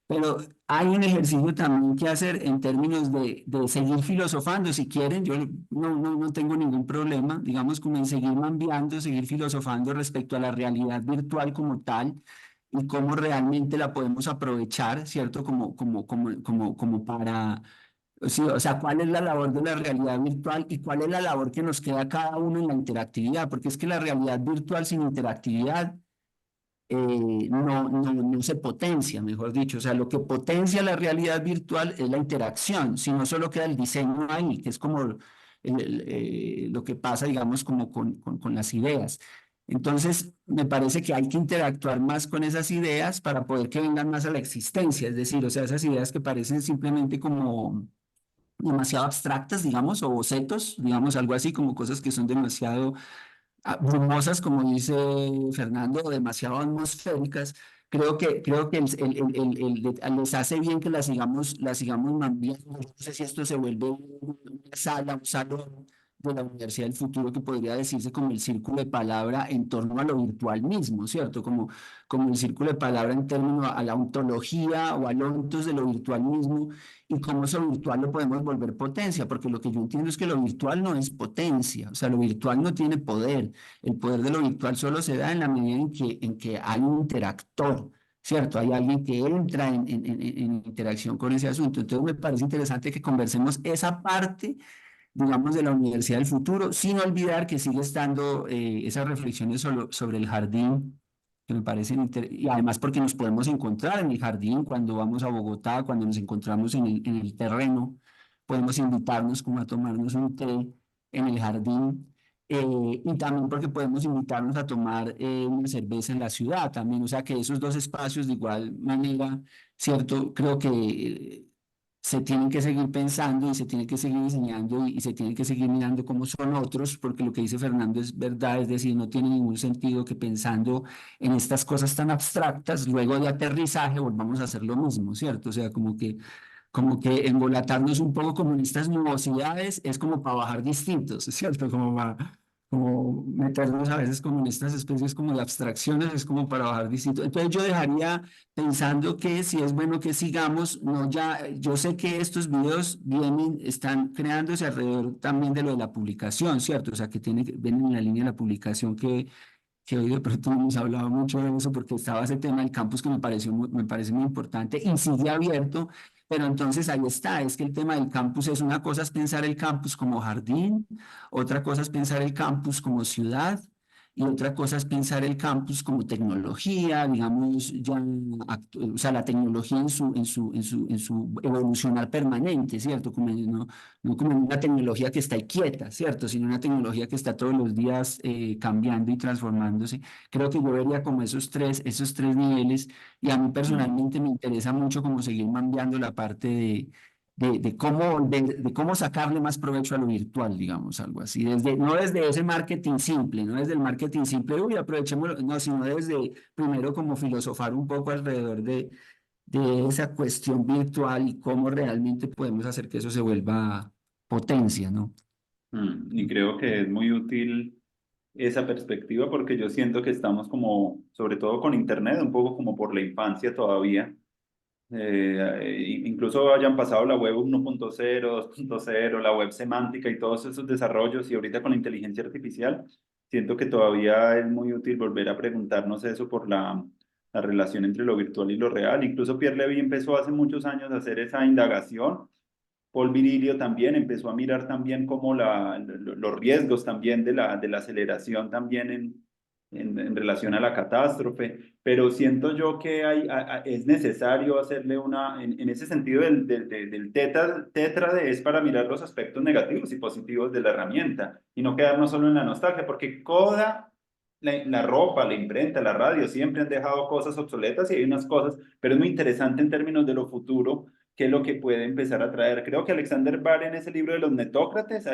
pero hay un ejercicio también que hacer en términos de seguir filosofando, si quieren, yo no tengo ningún problema, digamos, como en seguir mambiando, seguir filosofando respecto a la realidad virtual como tal y cómo realmente la podemos aprovechar, ¿cierto? Como para, sí, o sea, cuál es la labor de la realidad virtual y cuál es la labor que nos queda a cada uno en la interactividad, porque es que la realidad virtual sin interactividad no se potencia, mejor dicho. O sea, lo que potencia la realidad virtual es la interacción, si no solo queda el diseño ahí, que es como lo que pasa, digamos, como con las ideas. Entonces, me parece que hay que interactuar más con esas ideas para poder que vengan más a la existencia, es decir, o sea, esas ideas que parecen simplemente como demasiado abstractas, digamos, o bocetos, digamos, algo así como cosas que son demasiado brumosas, como dice Fernando, o demasiado atmosféricas, creo que les hace bien que las sigamos mambiando. No sé si esto se vuelve una sala, un salón de la Universidad del Futuro que podría decirse como el círculo de palabra en torno a lo virtual mismo, ¿cierto? Como el círculo de palabra en términos a la ontología o al ontos de lo virtual mismo y cómo eso virtual lo podemos volver potencia, porque lo que yo entiendo es que lo virtual no es potencia, o sea, lo virtual no tiene poder, el poder de lo virtual solo se da en la medida en que hay un interactor, ¿cierto? Hay alguien que entra en interacción con ese asunto. Entonces me parece interesante que conversemos esa parte, digamos, de la Universidad del Futuro, sin olvidar que sigue estando esas reflexiones sobre el jardín que me parecen y además porque nos podemos encontrar en el jardín cuando vamos a Bogotá, cuando nos encontramos en el terreno, podemos invitarnos como a tomarnos un té en el jardín y también porque podemos invitarnos a tomar una cerveza en la ciudad también, o sea que esos dos espacios de igual manera, ¿cierto? Creo que se tienen que seguir pensando y se tiene que seguir enseñando y se tiene que seguir mirando cómo son otros, porque lo que dice Fernando es verdad, es decir, no tiene ningún sentido que pensando en estas cosas tan abstractas, luego de aterrizaje volvamos a hacer lo mismo, ¿cierto? O sea, como que embolatarnos un poco como en estas nubosidades es como para bajar distintos, ¿cierto? Como meternos a veces como en estas especies como de abstracciones, es como para bajar distintos. Entonces yo dejaría pensando que si es bueno que sigamos, no ya, yo sé que estos videos están creándose alrededor también de lo de la publicación, ¿cierto? O sea, vienen en la línea de la publicación que hoy de pronto no hemos hablado mucho de eso porque estaba ese tema del campus que me parece muy importante y sigue abierto, pero entonces ahí está, es que el tema del campus es una cosa es pensar el campus como jardín, otra cosa es pensar el campus como ciudad y otra cosa es pensar el campus como tecnología, digamos, ya, o sea, la tecnología en su evolucionar permanente, ¿cierto? No como una tecnología que está ahí quieta, ¿cierto? Sino una tecnología que está todos los días cambiando y transformándose. Creo que yo vería como esos tres niveles y a mí Mm. personalmente me interesa mucho como seguir cambiando la parte de cómo sacarle más provecho a lo virtual, digamos, algo así. No desde ese marketing simple, no desde el marketing simple, uy, aprovechémoslo, no, sino desde primero como filosofar un poco alrededor de esa cuestión virtual y cómo realmente podemos hacer que eso se vuelva potencia, ¿no? Y creo que es muy útil esa perspectiva porque yo siento que estamos como, sobre todo con Internet, un poco como por la infancia todavía. Incluso hayan pasado la web 1.0, 2.0, la web semántica y todos esos desarrollos y ahorita con la inteligencia artificial, siento que todavía es muy útil volver a preguntarnos eso por la relación entre lo virtual y lo real. Incluso Pierre Levy empezó hace muchos años a hacer esa indagación. Paul Virilio también empezó a mirar también como los riesgos también de la aceleración también en relación a la catástrofe, pero siento yo que es necesario hacerle en ese sentido del tétrade es para mirar los aspectos negativos y positivos de la herramienta y no quedarnos solo en la nostalgia, porque la ropa, la imprenta, la radio, siempre han dejado cosas obsoletas y hay unas cosas, pero es muy interesante en términos de lo futuro, qué es lo que puede empezar a traer. Creo que Alexander Barr en ese libro de los netócrates,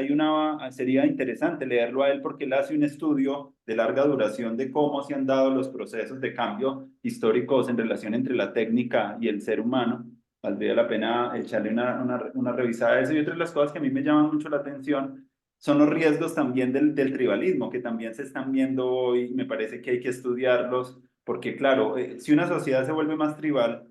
sería interesante leerlo a él porque él hace un estudio de larga duración de cómo se han dado los procesos de cambio históricos en relación entre la técnica y el ser humano. Valdría la pena echarle una revisada a eso. Y otra de las cosas que a mí me llaman mucho la atención son los riesgos también del tribalismo, que también se están viendo hoy. Me parece que hay que estudiarlos, porque claro, si una sociedad se vuelve más tribal,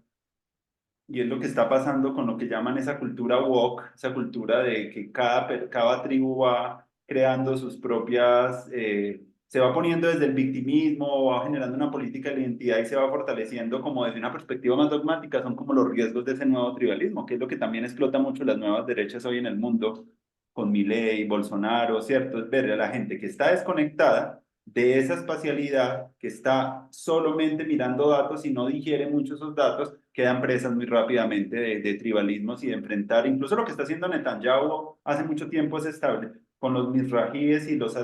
y es lo que está pasando con lo que llaman esa cultura woke, esa cultura de que cada tribu va creando sus propias, se va poniendo desde el victimismo, va generando una política de identidad y se va fortaleciendo como desde una perspectiva más dogmática, son como los riesgos de ese nuevo tribalismo, que es lo que también explota mucho las nuevas derechas hoy en el mundo, con Milei, Bolsonaro, ¿cierto? Es ver a la gente que está desconectada de esa espacialidad, que está solamente mirando datos y no digiere mucho esos datos, quedan presas muy rápidamente de tribalismos y de enfrentar, incluso lo que está haciendo Netanyahu hace mucho tiempo es estable, con los misrajíes y los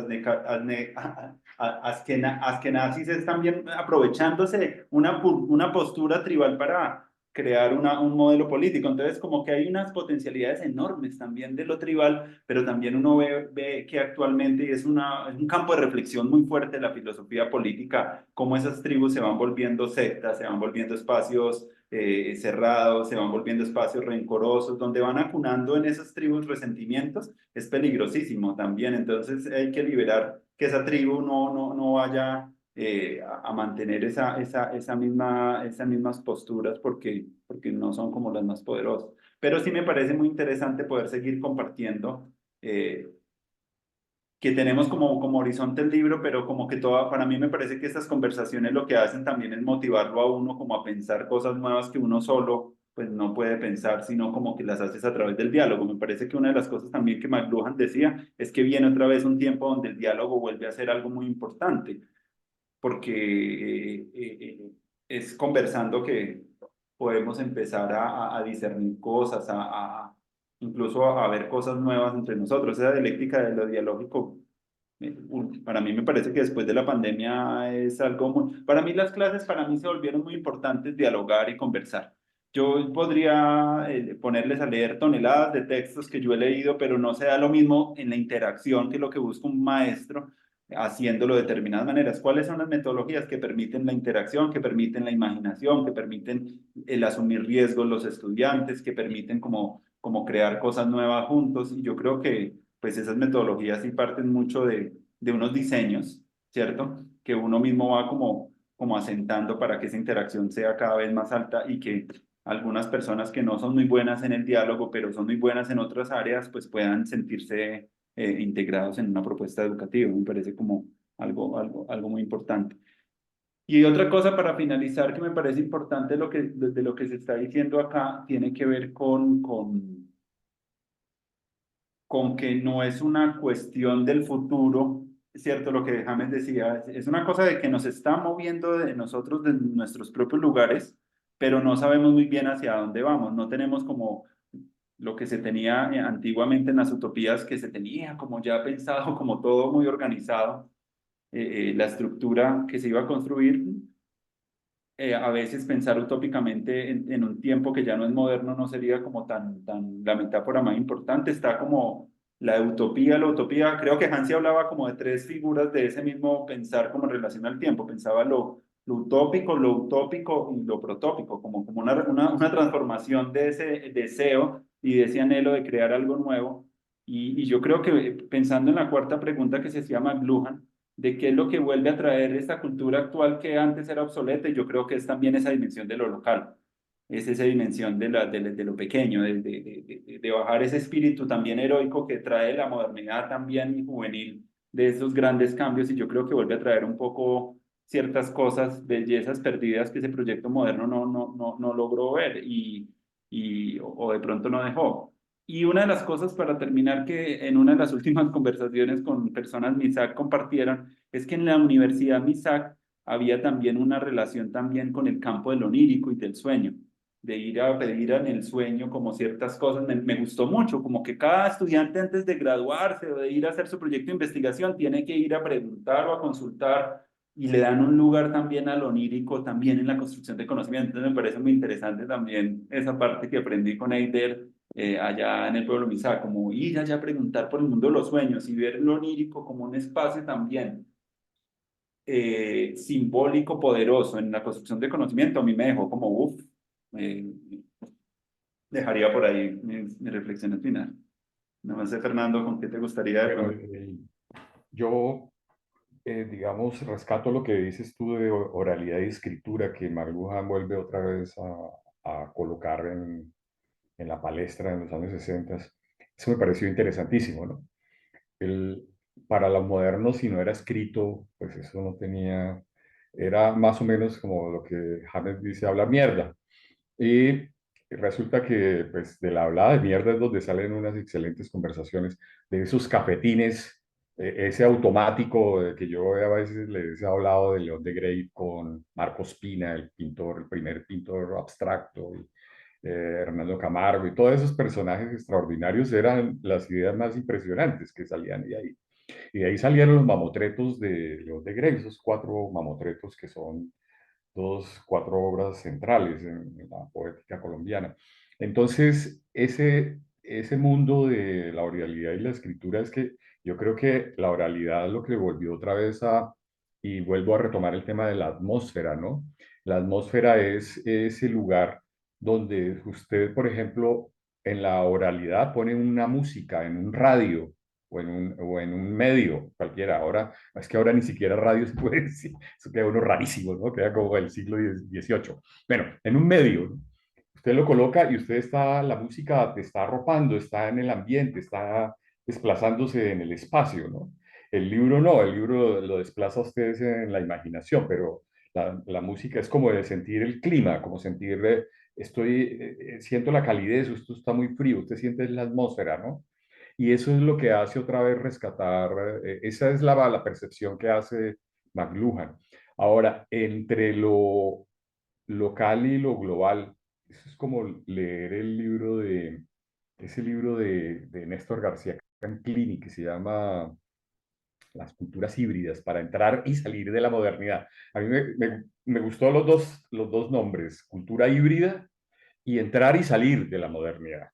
askenazis están bien aprovechándose una postura tribal para crear un modelo político. Entonces, como que hay unas potencialidades enormes también de lo tribal, pero también uno ve que actualmente es un campo de reflexión muy fuerte de la filosofía política, cómo esas tribus se van volviendo sectas, se van volviendo espacios cerrados, se van volviendo espacios rencorosos, donde van acunando en esas tribus resentimientos, es peligrosísimo también. Entonces hay que liberar que esa tribu no vaya a mantener esas mismas posturas porque no son como las más poderosas. Pero sí me parece muy interesante poder seguir compartiendo, que tenemos como horizonte el libro, pero como que para mí me parece que estas conversaciones lo que hacen también es motivarlo a uno como a pensar cosas nuevas que uno solo pues no puede pensar, sino como que las haces a través del diálogo. Me parece que una de las cosas también que McLuhan decía es que viene otra vez un tiempo donde el diálogo vuelve a ser algo muy importante porque es conversando que podemos empezar a discernir cosas, incluso a ver cosas nuevas entre nosotros. Esa dialéctica de lo dialógico, para mí me parece que después de la pandemia es algo muy... Para mí las clases, para mí se volvieron muy importantes dialogar y conversar. Yo podría ponerles a leer toneladas de textos que yo he leído, pero no se da lo mismo en la interacción que lo que busca un maestro haciéndolo de determinadas maneras. ¿Cuáles son las metodologías que permiten la interacción, que permiten la imaginación, que permiten el asumir riesgos los estudiantes, que permiten como crear cosas nuevas juntos? Y yo creo que pues esas metodologías sí parten mucho de unos diseños, ¿cierto? Que uno mismo va como asentando para que esa interacción sea cada vez más alta y que algunas personas que no son muy buenas en el diálogo, pero son muy buenas en otras áreas, pues puedan sentirse integrados en una propuesta educativa. Me parece como algo muy importante. Y otra cosa para finalizar que me parece importante de lo que se está diciendo acá tiene que ver con que no es una cuestión del futuro, es cierto lo que James decía, es una cosa de que nos está moviendo de nosotros, de nuestros propios lugares, pero no sabemos muy bien hacia dónde vamos, no tenemos como lo que se tenía antiguamente en las utopías, que se tenía como ya pensado, como todo muy organizado, la estructura que se iba a construir. A veces pensar utópicamente en un tiempo que ya no es moderno no sería como tan la metáfora más importante. Está como la utopía. Creo que Hansi hablaba como de tres figuras de ese mismo pensar como en relación al tiempo. Pensaba lo utópico y lo protópico, como una transformación de ese deseo y de ese anhelo de crear algo nuevo. Y yo creo que pensando en la cuarta pregunta que se llama McLuhan, de qué es lo que vuelve a traer esta cultura actual que antes era obsoleta, y yo creo que es también esa dimensión de lo local, es esa dimensión de lo pequeño, de bajar ese espíritu también heroico que trae la modernidad también y juvenil de esos grandes cambios, y yo creo que vuelve a traer un poco ciertas cosas, bellezas perdidas que ese proyecto moderno no logró ver o de pronto no dejó. Y una de las cosas para terminar que en una de las últimas conversaciones con personas MISAC compartieron es que en la Universidad MISAC había también una relación también con el campo del onírico y del sueño, de ir a pedir en el sueño como ciertas cosas. Me gustó mucho, como que cada estudiante antes de graduarse o de ir a hacer su proyecto de investigación tiene que ir a preguntar o a consultar y le dan un lugar también al onírico, también en la construcción de conocimiento. Entonces me parece muy interesante también esa parte que aprendí con Eider allá en el pueblo Misa, como ir allá a preguntar por el mundo de los sueños y ver lo onírico como un espacio también simbólico, poderoso en la construcción de conocimiento. A mí me dejó como, uff, dejaría por ahí mis reflexiones finales. No sé, Fernando, ¿con qué te gustaría de Bueno, pronto? yo, digamos, rescato lo que dices tú de oralidad y escritura, que McLuhan vuelve otra vez a colocar en la palestra en los años 60. Eso me pareció interesantísimo, ¿no? El, para los modernos, si no era escrito, pues eso no tenía, era más o menos como lo que James dice, hablar mierda. Y resulta que, pues, de la hablada de mierda es donde salen unas excelentes conversaciones, de esos cafetines, ese automático que yo a veces les he hablado de León de Grey con Marcos Pina, el pintor, el primer pintor abstracto, y, Hernando Camargo, y todos esos personajes extraordinarios eran las ideas más impresionantes que salían de ahí. Y de ahí salieron los mamotretos de León de Grey, esos 4 mamotretos que son 4 obras centrales en la poética colombiana. Entonces, ese mundo de la oralidad y la escritura es que yo creo que la oralidad es lo que le volvió otra vez y vuelvo a retomar el tema de la atmósfera, ¿no? La atmósfera es ese lugar donde usted, por ejemplo, en la oralidad pone una música en un radio o en un medio cualquiera. Ahora, es que ahora ni siquiera radio se puede decir, eso queda uno rarísimo, ¿no? Queda como el siglo XVIII. Bueno, en un medio, ¿no? Usted lo coloca y usted está, la música te está arropando, está en el ambiente, está desplazándose en el espacio, ¿no? El libro no, el libro lo desplaza a ustedes en la imaginación, pero la música es como de sentir el clima, como sentir, siento la calidez, esto está muy frío, usted siente la atmósfera, ¿no? Y eso es lo que hace otra vez rescatar, esa es la percepción que hace McLuhan. Ahora, entre lo local y lo global, eso es como leer ese libro de Néstor García Canclini que se llama Las culturas híbridas, para entrar y salir de la modernidad. A mí me gustó los dos nombres, cultura híbrida y entrar y salir de la modernidad.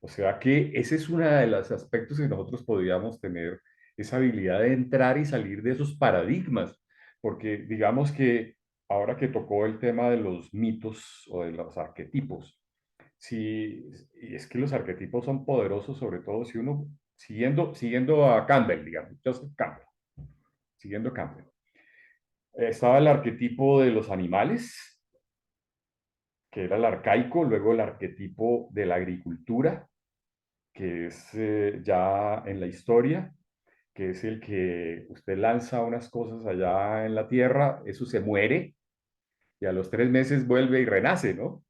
O sea que ese es uno de los aspectos que nosotros podríamos tener, esa habilidad de entrar y salir de esos paradigmas, porque digamos que ahora que tocó el tema de los mitos o de los arquetipos, si, y es que los arquetipos son poderosos, sobre todo si uno, siguiendo a Campbell, digamos, Joseph Campbell, siguiendo a Campbell. Estaba el arquetipo de los animales, que era el arcaico, luego el arquetipo de la agricultura, que es ya en la historia, que es el que usted lanza unas cosas allá en la tierra, eso se muere y a los 3 meses vuelve y renace, ¿no?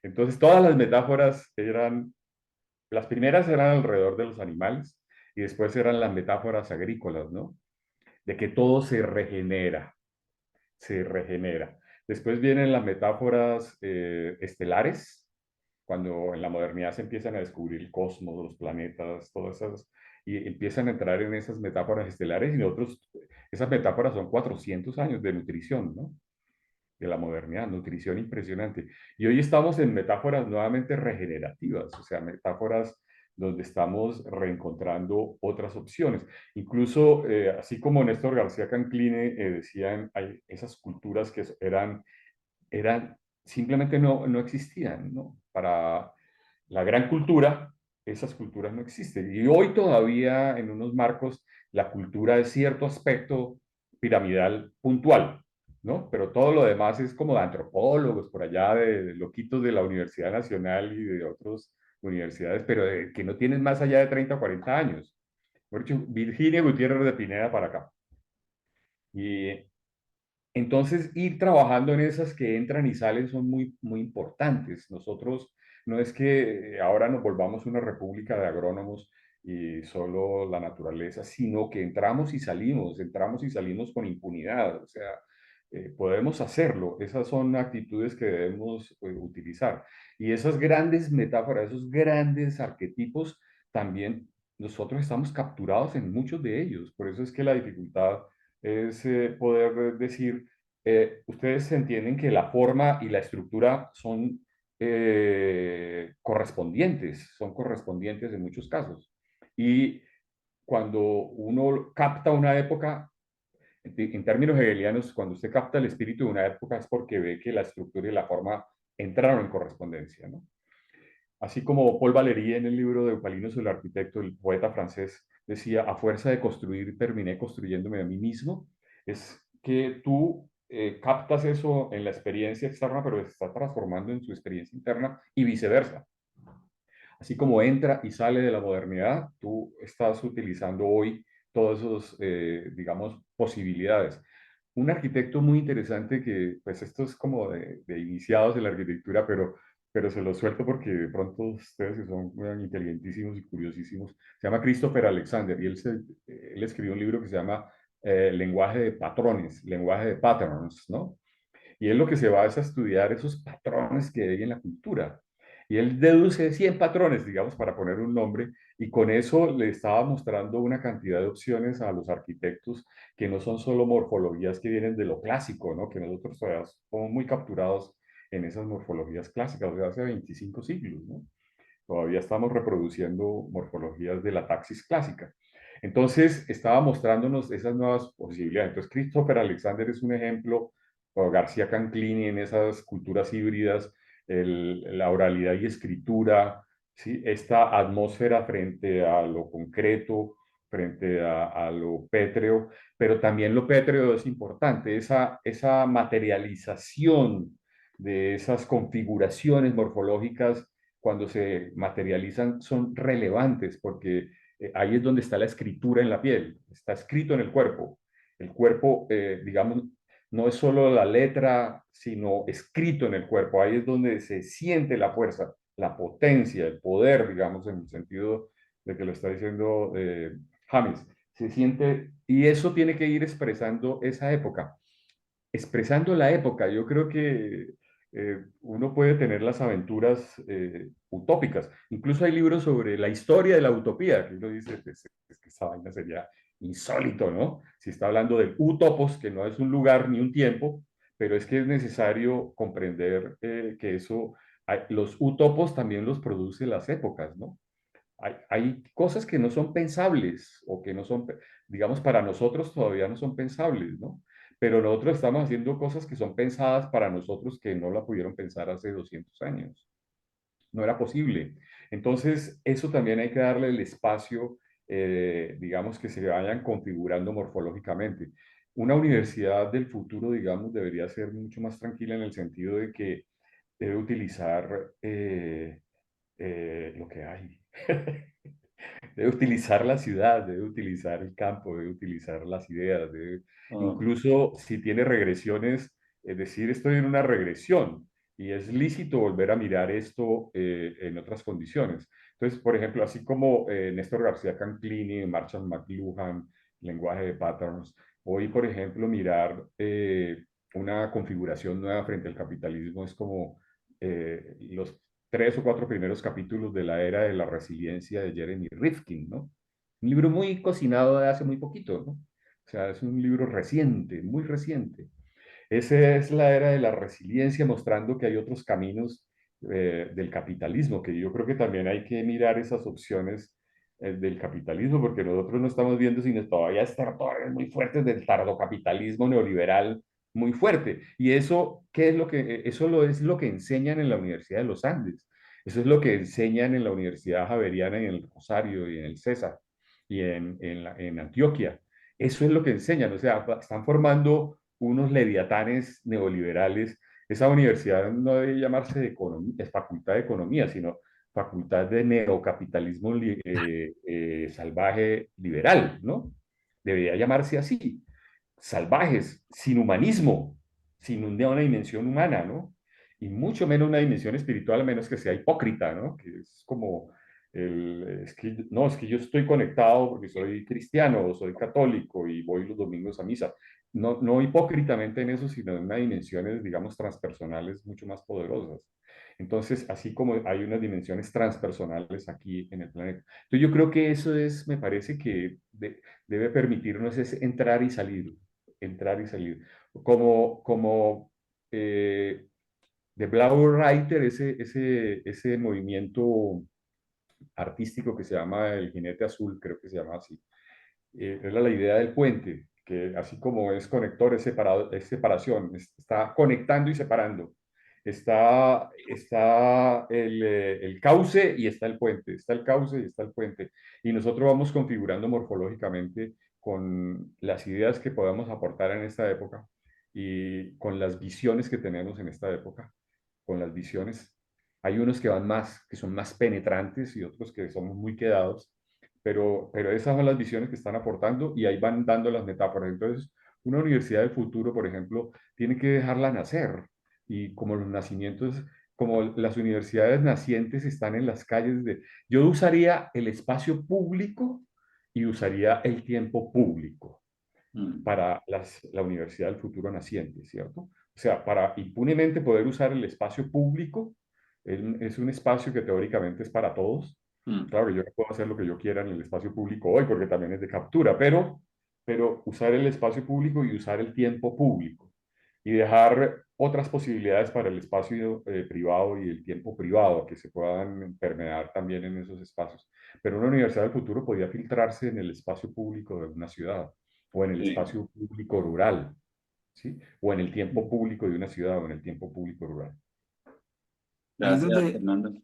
Entonces todas las metáforas las primeras eran alrededor de los animales y después eran las metáforas agrícolas, ¿no? De que todo se regenera, se regenera. Después vienen las metáforas estelares, cuando en la modernidad se empiezan a descubrir el cosmos, los planetas, todas esas, y empiezan a entrar en esas metáforas estelares, y nosotros, esas metáforas son 400 años de nutrición, ¿no? De la modernidad, nutrición impresionante. Y hoy estamos en metáforas nuevamente regenerativas, o sea, metáforas donde estamos reencontrando otras opciones. Incluso, así como Néstor García Cancline decían, hay esas culturas que eran simplemente no existían, ¿no? Para la gran cultura, esas culturas no existen. Y hoy todavía en unos marcos la cultura es cierto aspecto piramidal puntual, ¿no? Pero todo lo demás es como de antropólogos por allá, de loquitos de la Universidad Nacional y de otras universidades, pero que no tienen más allá de 30 o 40 años. Por hecho, Virginia Gutiérrez de Pineda para acá. Y entonces, ir trabajando en esas que entran y salen son muy, muy importantes. Nosotros no es que ahora nos volvamos una república de agrónomos y solo la naturaleza, sino que entramos y salimos con impunidad. O sea, podemos hacerlo. Esas son actitudes que debemos utilizar. Y esas grandes metáforas, esos grandes arquetipos, también nosotros estamos capturados en muchos de ellos. Por eso es que la dificultad es poder decir, ustedes entienden que la forma y la estructura son correspondientes en muchos casos. Y cuando uno capta una época, en términos hegelianos, cuando usted capta el espíritu de una época es porque ve que la estructura y la forma entraron en correspondencia, ¿no? Así como Paul Valéry en el libro de Eupalinos el arquitecto, el poeta francés, decía, a fuerza de construir, terminé construyéndome a mí mismo, es que tú captas eso en la experiencia externa, pero se está transformando en su experiencia interna y viceversa. Así como entra y sale de la modernidad, tú estás utilizando hoy todas esas, digamos, posibilidades. Un arquitecto muy interesante que, pues esto es como de iniciados en la arquitectura, pero se lo suelto porque de pronto ustedes que son muy inteligentísimos y curiosísimos, se llama Christopher Alexander y él escribió un libro que se llama Lenguaje de Patrones, Lenguaje de Patterns, ¿no? Y él lo que se va es a estudiar esos patrones que hay en la cultura. Y él deduce 100 patrones, digamos, para poner un nombre, y con eso le estaba mostrando una cantidad de opciones a los arquitectos que no son solo morfologías que vienen de lo clásico, ¿no? Que nosotros todavía somos muy capturados en esas morfologías clásicas, o sea, hace 25 siglos, ¿no? Todavía estamos reproduciendo morfologías de la taxis clásica. Entonces, estaba mostrándonos esas nuevas posibilidades. Entonces, Christopher Alexander es un ejemplo, o García Canclini en esas culturas híbridas, la oralidad y escritura, ¿sí? Esta atmósfera frente a lo concreto, frente a lo pétreo, pero también lo pétreo es importante, esa materialización de esas configuraciones morfológicas cuando se materializan son relevantes porque ahí es donde está la escritura en la piel, está escrito en el cuerpo. El cuerpo, digamos, no es solo la letra, sino escrito en el cuerpo. Ahí es donde se siente la fuerza, la potencia, el poder, digamos, en el sentido de que lo está diciendo James. Se siente, y eso tiene que ir expresando esa época. Expresando la época, yo creo que uno puede tener las aventuras utópicas. Incluso hay libros sobre la historia de la utopía, que uno dice, pues, es que esa vaina sería insólito, ¿no? Si está hablando del utopos, que no es un lugar ni un tiempo, pero es que es necesario comprender que eso, los utopos también los produce las épocas, ¿no? Hay cosas que no son pensables o que no son, digamos, para nosotros todavía no son pensables, ¿no? Pero nosotros estamos haciendo cosas que son pensadas para nosotros que no la pudieron pensar hace 200 años. No era posible. Entonces, eso también hay que darle el espacio, digamos, que se vayan configurando morfológicamente. Una universidad del futuro, digamos, debería ser mucho más tranquila en el sentido de que debe utilizar lo que hay. Debe utilizar la ciudad, debe utilizar el campo, debe utilizar las ideas, Oh, incluso si tiene regresiones, es decir, estoy en una regresión y es lícito volver a mirar esto en otras condiciones. Entonces, por ejemplo, así como Néstor García Canclini, Marshall McLuhan, lenguaje de patterns, hoy, por ejemplo, mirar una configuración nueva frente al capitalismo es como los 3 o 4 primeros capítulos de la era de la resiliencia de Jeremy Rifkin, ¿no? Un libro muy cocinado de hace muy poquito, ¿no? O sea, es un libro reciente, muy reciente. Esa es la era de la resiliencia, mostrando que hay otros caminos del capitalismo, que yo creo que también hay que mirar esas opciones del capitalismo, porque nosotros no estamos viendo sino todavía estertores muy fuertes del tardocapitalismo neoliberal muy fuerte. Y eso, ¿qué es lo que, es lo que enseñan en la Universidad de los Andes? Eso es lo que enseñan en la Universidad Javeriana, en el Rosario y en el César y en Antioquia. Eso es lo que enseñan, o sea, están formando unos leviatanes neoliberales. Esa universidad no debe llamarse de economía, es facultad de economía, sino facultad de neocapitalismo salvaje liberal, ¿no? Debería llamarse así, salvajes, sin humanismo, sin una dimensión humana, ¿no? Y mucho menos una dimensión espiritual, a menos que sea hipócrita, ¿no? Que es como, no, es que yo estoy conectado porque soy cristiano o soy católico y voy los domingos a misa. No, no hipócritamente en eso, sino en unas dimensiones, digamos, transpersonales mucho más poderosas. Entonces, así como hay unas dimensiones transpersonales aquí en el planeta. Entonces, yo creo que eso es, me parece que debe permitirnos es entrar y salir, entrar y salir. Como de Blau Reiter, ese movimiento artístico que se llama El Jinete Azul, creo que se llama así, era la idea del puente, que así como es conector, es separación, está conectando y separando. Está el cauce y está el puente, está el cauce y está el puente. Y nosotros vamos configurando morfológicamente con las ideas que podamos aportar en esta época y con las visiones que tenemos en esta época, con las visiones. Hay unos que van más, que son más penetrantes y otros que somos muy quedados, pero esas son las visiones que están aportando y ahí van dando las metáforas. Entonces, una universidad del futuro, por ejemplo, tiene que dejarla nacer y como los nacimientos, como las universidades nacientes están en las calles yo usaría el espacio público y usaría el tiempo público Mm. para la universidad del futuro naciente, ¿cierto? O sea, para impunemente poder usar el espacio público, es un espacio que teóricamente es para todos. Mm. Claro, yo no puedo hacer lo que yo quiera en el espacio público hoy porque también es de captura, pero usar el espacio público y usar el tiempo público y dejar otras posibilidades para el espacio privado y el tiempo privado que se puedan permear también en esos espacios. Pero una universidad del futuro podría filtrarse en el espacio público de una ciudad o en el Sí, espacio público rural, ¿sí? O en el tiempo público de una ciudad o en el tiempo público rural. Ahí es gracias, donde, Fernando.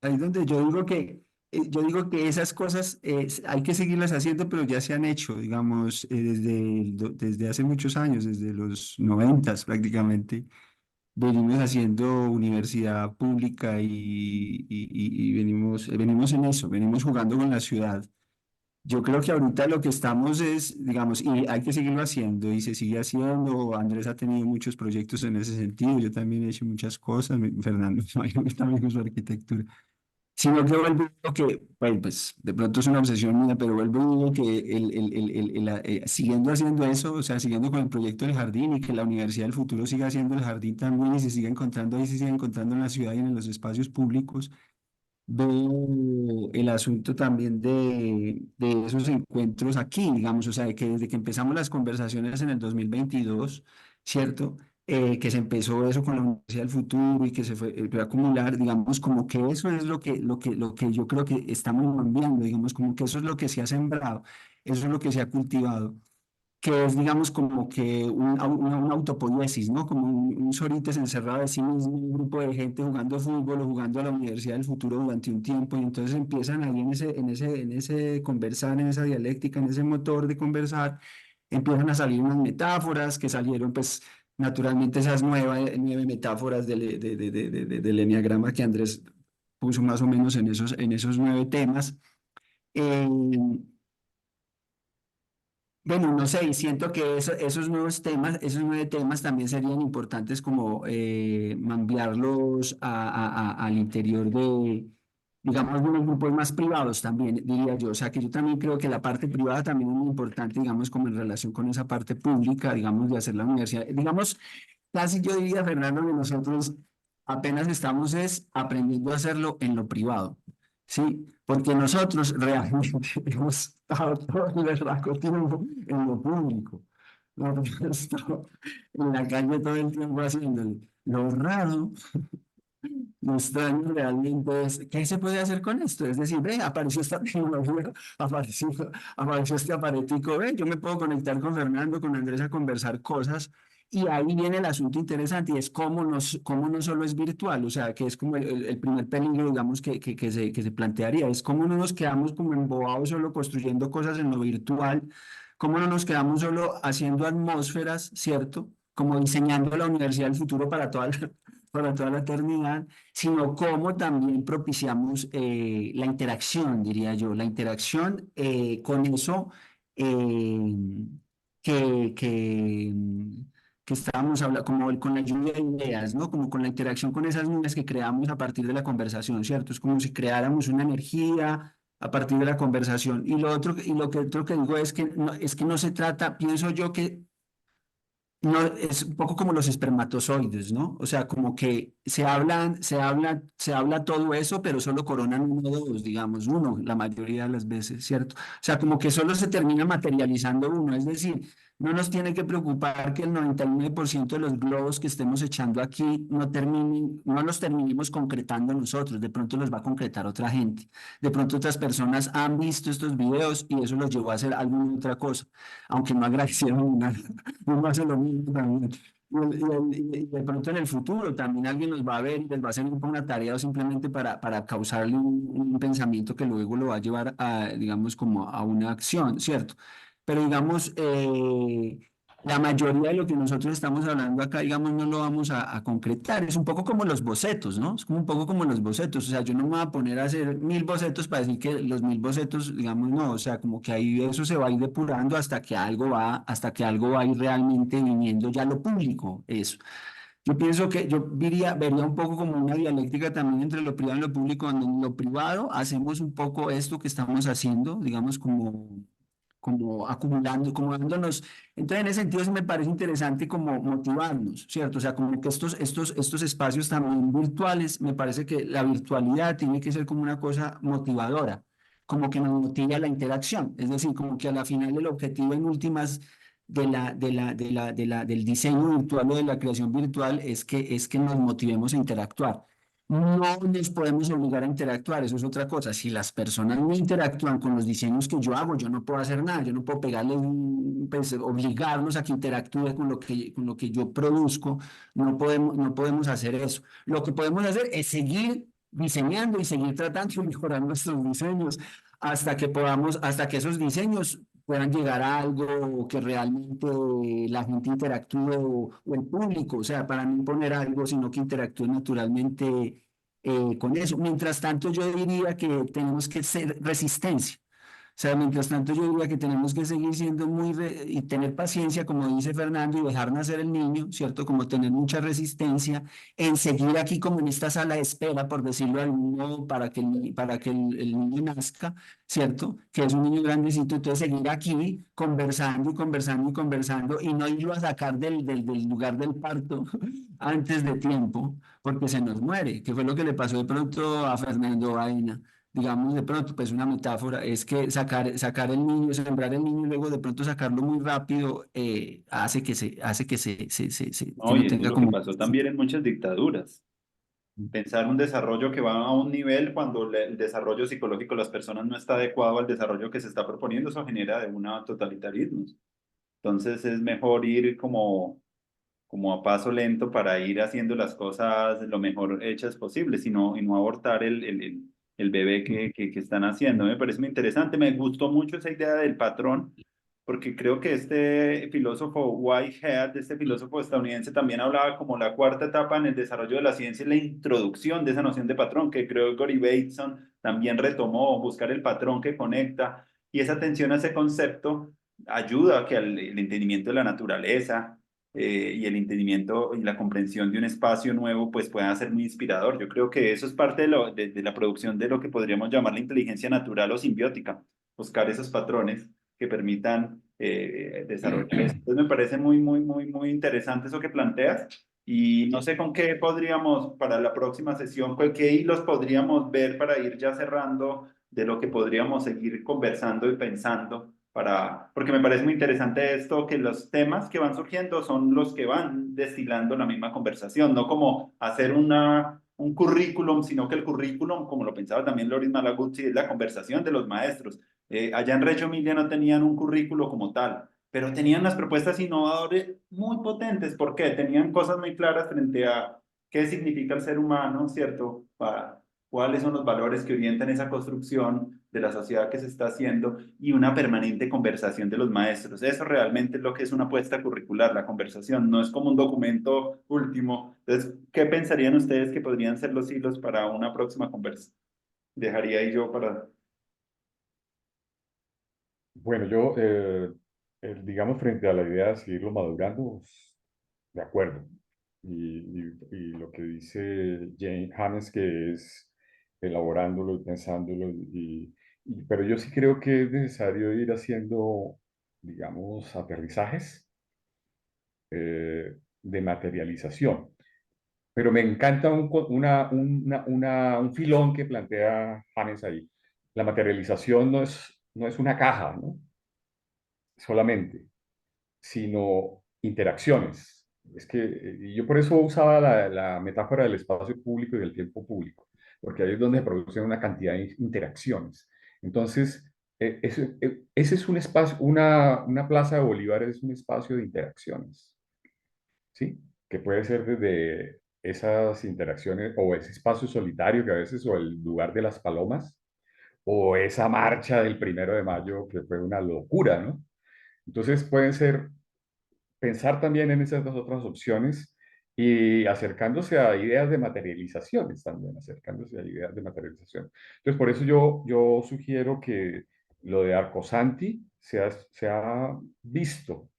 ahí es donde yo digo que esas cosas hay que seguirlas haciendo, pero ya se han hecho, digamos, desde hace muchos años, desde los 90 prácticamente. Venimos haciendo universidad pública y venimos en eso, venimos jugando con la ciudad. Yo creo que ahorita lo que estamos es, digamos, y hay que seguirlo haciendo y se sigue haciendo. Andrés ha tenido muchos proyectos en ese sentido, yo también he hecho muchas cosas, Fernando también con su arquitectura. Sino que vuelvo y digo que, bueno, pues de pronto es una obsesión mía, pero vuelvo y digo que siguiendo haciendo eso, o sea, siguiendo con el proyecto del jardín y que la Universidad del Futuro siga haciendo el jardín también y se siga encontrando ahí, se siga encontrando en la ciudad y en los espacios públicos. Veo el asunto también de esos encuentros aquí, digamos, o sea, de que desde que empezamos las conversaciones en el 2022, ¿cierto? Que se empezó eso con la Universidad del Futuro y que se fue a acumular, digamos, como que eso es lo que yo creo que estamos cambiando, digamos, como que eso es lo que se ha sembrado, eso es lo que se ha cultivado que es, digamos, como que una autopoiesis, ¿no? Como un Sócrates encerrado de sí mismo, un grupo de gente jugando fútbol o jugando a la Universidad del Futuro durante un tiempo, y entonces empiezan ahí en ese conversar, en esa dialéctica, en ese motor de conversar, empiezan a salir unas metáforas que salieron, pues, naturalmente esas nueve metáforas del eneagrama que Andrés puso más o menos en esos 9 temas. Eh, bueno, no sé, y siento que esos nuevos temas, esos 9 temas también serían importantes como mambiarlos al interior digamos, de unos grupos más privados también, diría yo. O sea, que yo también creo que la parte privada también es muy importante, digamos, como en relación con esa parte pública, digamos, de hacer la universidad. Digamos, casi yo diría, Fernando, que nosotros apenas estamos es aprendiendo a hacerlo en lo privado. Sí, porque nosotros realmente hemos estado todo el berraco tiempo en lo público. No hemos estado en la calle todo el tiempo haciéndolo. Lo raro, lo extraño realmente es, ¿qué se puede hacer con esto? Es decir, ve, apareció esta tecnología, apareció este aparatico, ve, yo me puedo conectar con Fernando, con Andrés a conversar cosas. Y ahí viene el asunto interesante y es cómo no solo es virtual, o sea, que es como el primer peligro, digamos, que se plantearía, es cómo no nos quedamos como embobados solo construyendo cosas en lo virtual, cómo no nos quedamos solo haciendo atmósferas, ¿cierto? Como diseñando la universidad del futuro para toda la eternidad, sino cómo también propiciamos la interacción, diría yo, la interacción con eso eh, que, que, que estábamos hablando, como con la lluvia de ideas, ¿no? Como con la interacción con esas nubes que creamos a partir de la conversación, ¿cierto? Es como si creáramos una energía a partir de la conversación. Y lo otro que digo es que no se trata, pienso yo que no, es un poco como los espermatozoides, ¿no? O sea, como que se habla todo eso, pero solo coronan uno o dos, digamos, uno la mayoría de las veces, ¿cierto? O sea, como que solo se termina materializando uno, es decir, No nos tiene que preocupar que el 99% de los globos que estemos echando aquí no terminen, no los terminemos concretando nosotros, de pronto los va a concretar otra gente. De pronto otras personas han visto estos videos y eso los llevó a hacer alguna otra cosa, aunque no agradecieron ni nada. Uno hace lo mismo también. Y de pronto en el futuro también alguien los va a ver y les va a hacer una tarea o simplemente para causarle un pensamiento que luego lo va a llevar a, digamos, como a una acción, ¿cierto? Pero digamos, la mayoría de lo que nosotros estamos hablando acá, digamos, no lo vamos a concretar. Es un poco como los bocetos, ¿no? Es como un poco como los bocetos. O sea, yo no me voy a poner a hacer 1000 bocetos para decir que los 1000 bocetos, digamos, no. O sea, como que ahí eso se va a ir depurando hasta que algo va a ir realmente viniendo ya a lo público, eso. Yo pienso que yo vería un poco como una dialéctica también entre lo privado y lo público, donde en lo privado hacemos un poco esto que estamos haciendo, digamos, como acumulando, como dándonos. Entonces, en ese sentido, sí me parece interesante como motivarnos, ¿cierto? O sea, como que estos espacios también virtuales, me parece que la virtualidad tiene que ser como una cosa motivadora, como que nos motive a la interacción, es decir, como que a la final el objetivo en últimas del diseño virtual o de la creación virtual es que nos motivemos a interactuar. No nos podemos obligar a interactuar, eso es otra cosa. Si las personas no interactúan con los diseños que yo hago, yo no puedo hacer nada, yo no puedo pegarles, pues, obligarnos a que interactúe con lo que yo produzco, no podemos hacer eso. Lo que podemos hacer es seguir diseñando y seguir tratando de mejorar nuestros diseños hasta que esos diseños puedan llegar a algo que realmente la gente interactúe o el público, o sea, para no imponer algo, sino que interactúe naturalmente con eso. Mientras tanto, yo diría que tenemos que ser resistencia. O sea, mientras tanto, yo diría que tenemos que seguir siendo y tener paciencia, como dice Fernando, y dejar nacer el niño, ¿cierto? Como tener mucha resistencia en seguir aquí como en esta sala de espera, por decirlo de algún modo, para que el niño nazca, ¿cierto? Que es un niño grandecito, entonces seguir aquí conversando y conversando y conversando y no irlo a sacar del lugar del parto antes de tiempo, porque se nos muere, que fue lo que le pasó de pronto a Fernando Baena. Digamos, de pronto, pues una metáfora es que sacar el niño, sembrar el niño y luego de pronto sacarlo muy rápido hace que No, y no eso es tenga lo que como. pasó también en muchas dictaduras. Pensar un desarrollo que va a un nivel cuando el desarrollo psicológico de las personas no está adecuado al desarrollo que se está proponiendo, eso genera de una totalitarismos. Entonces es mejor ir como a paso lento para ir haciendo las cosas lo mejor hechas posible, y no abortar el bebé que están haciendo. Me parece muy interesante, me gustó mucho esa idea del patrón, porque creo que este filósofo Whitehead, este filósofo estadounidense, también hablaba como la cuarta etapa en el desarrollo de la ciencia y la introducción de esa noción de patrón, que creo que Gregory Bateson también retomó, buscar el patrón que conecta, y esa atención a ese concepto ayuda a que el entendimiento de la naturaleza, y el entendimiento y la comprensión de un espacio nuevo pues pueda ser muy inspirador. Yo creo que eso es parte de la producción de lo que podríamos llamar la inteligencia natural o simbiótica, buscar esos patrones que permitan desarrollar eso. Entonces me parece muy, muy, muy, muy interesante eso que planteas, y no sé con qué podríamos para la próxima sesión, qué hilos podríamos ver para ir ya cerrando de lo que podríamos seguir conversando y pensando porque me parece muy interesante esto, que los temas que van surgiendo son los que van destilando la misma conversación, no como hacer un currículum, sino que el currículum, como lo pensaba también Loris Malaguzzi, es la conversación de los maestros. Allá en Reggio Emilia no tenían un currículo como tal, pero tenían unas propuestas innovadoras muy potentes. ¿Por qué? Tenían cosas muy claras frente a qué significa el ser humano, ¿cierto? Cuáles son los valores que orientan esa construcción de la sociedad que se está haciendo, y una permanente conversación de los maestros. Eso realmente es lo que es una apuesta curricular, la conversación, no es como un documento último. Entonces, ¿qué pensarían ustedes que podrían ser los hilos para una próxima conversa? Dejaría ahí yo para. Bueno, yo, digamos, frente a la idea de seguirlo madurando, pues, de acuerdo. Y lo que dice Jane Hannes, que es elaborándolo y pensándolo, pero yo sí creo que es necesario ir haciendo, digamos, aterrizajes de materialización. Pero me encanta un filón que plantea Hannes ahí. La materialización no es una caja, ¿no? Solamente. sino interacciones. Es que yo por eso usaba la metáfora del espacio público y del tiempo público, porque ahí es donde se producen una cantidad de interacciones. Entonces, ese es un espacio, una plaza de Bolívar es un espacio de interacciones, ¿sí? Que puede ser desde esas interacciones o ese espacio solitario que a veces, o el lugar de las palomas, o esa marcha del 1 de Mayo que fue una locura, ¿no? Entonces pueden ser, pensar también en esas dos otras opciones y acercándose a ideas de materializaciones también, acercándose a ideas de materialización. Entonces por eso yo sugiero que lo de Arcosanti se ha visto,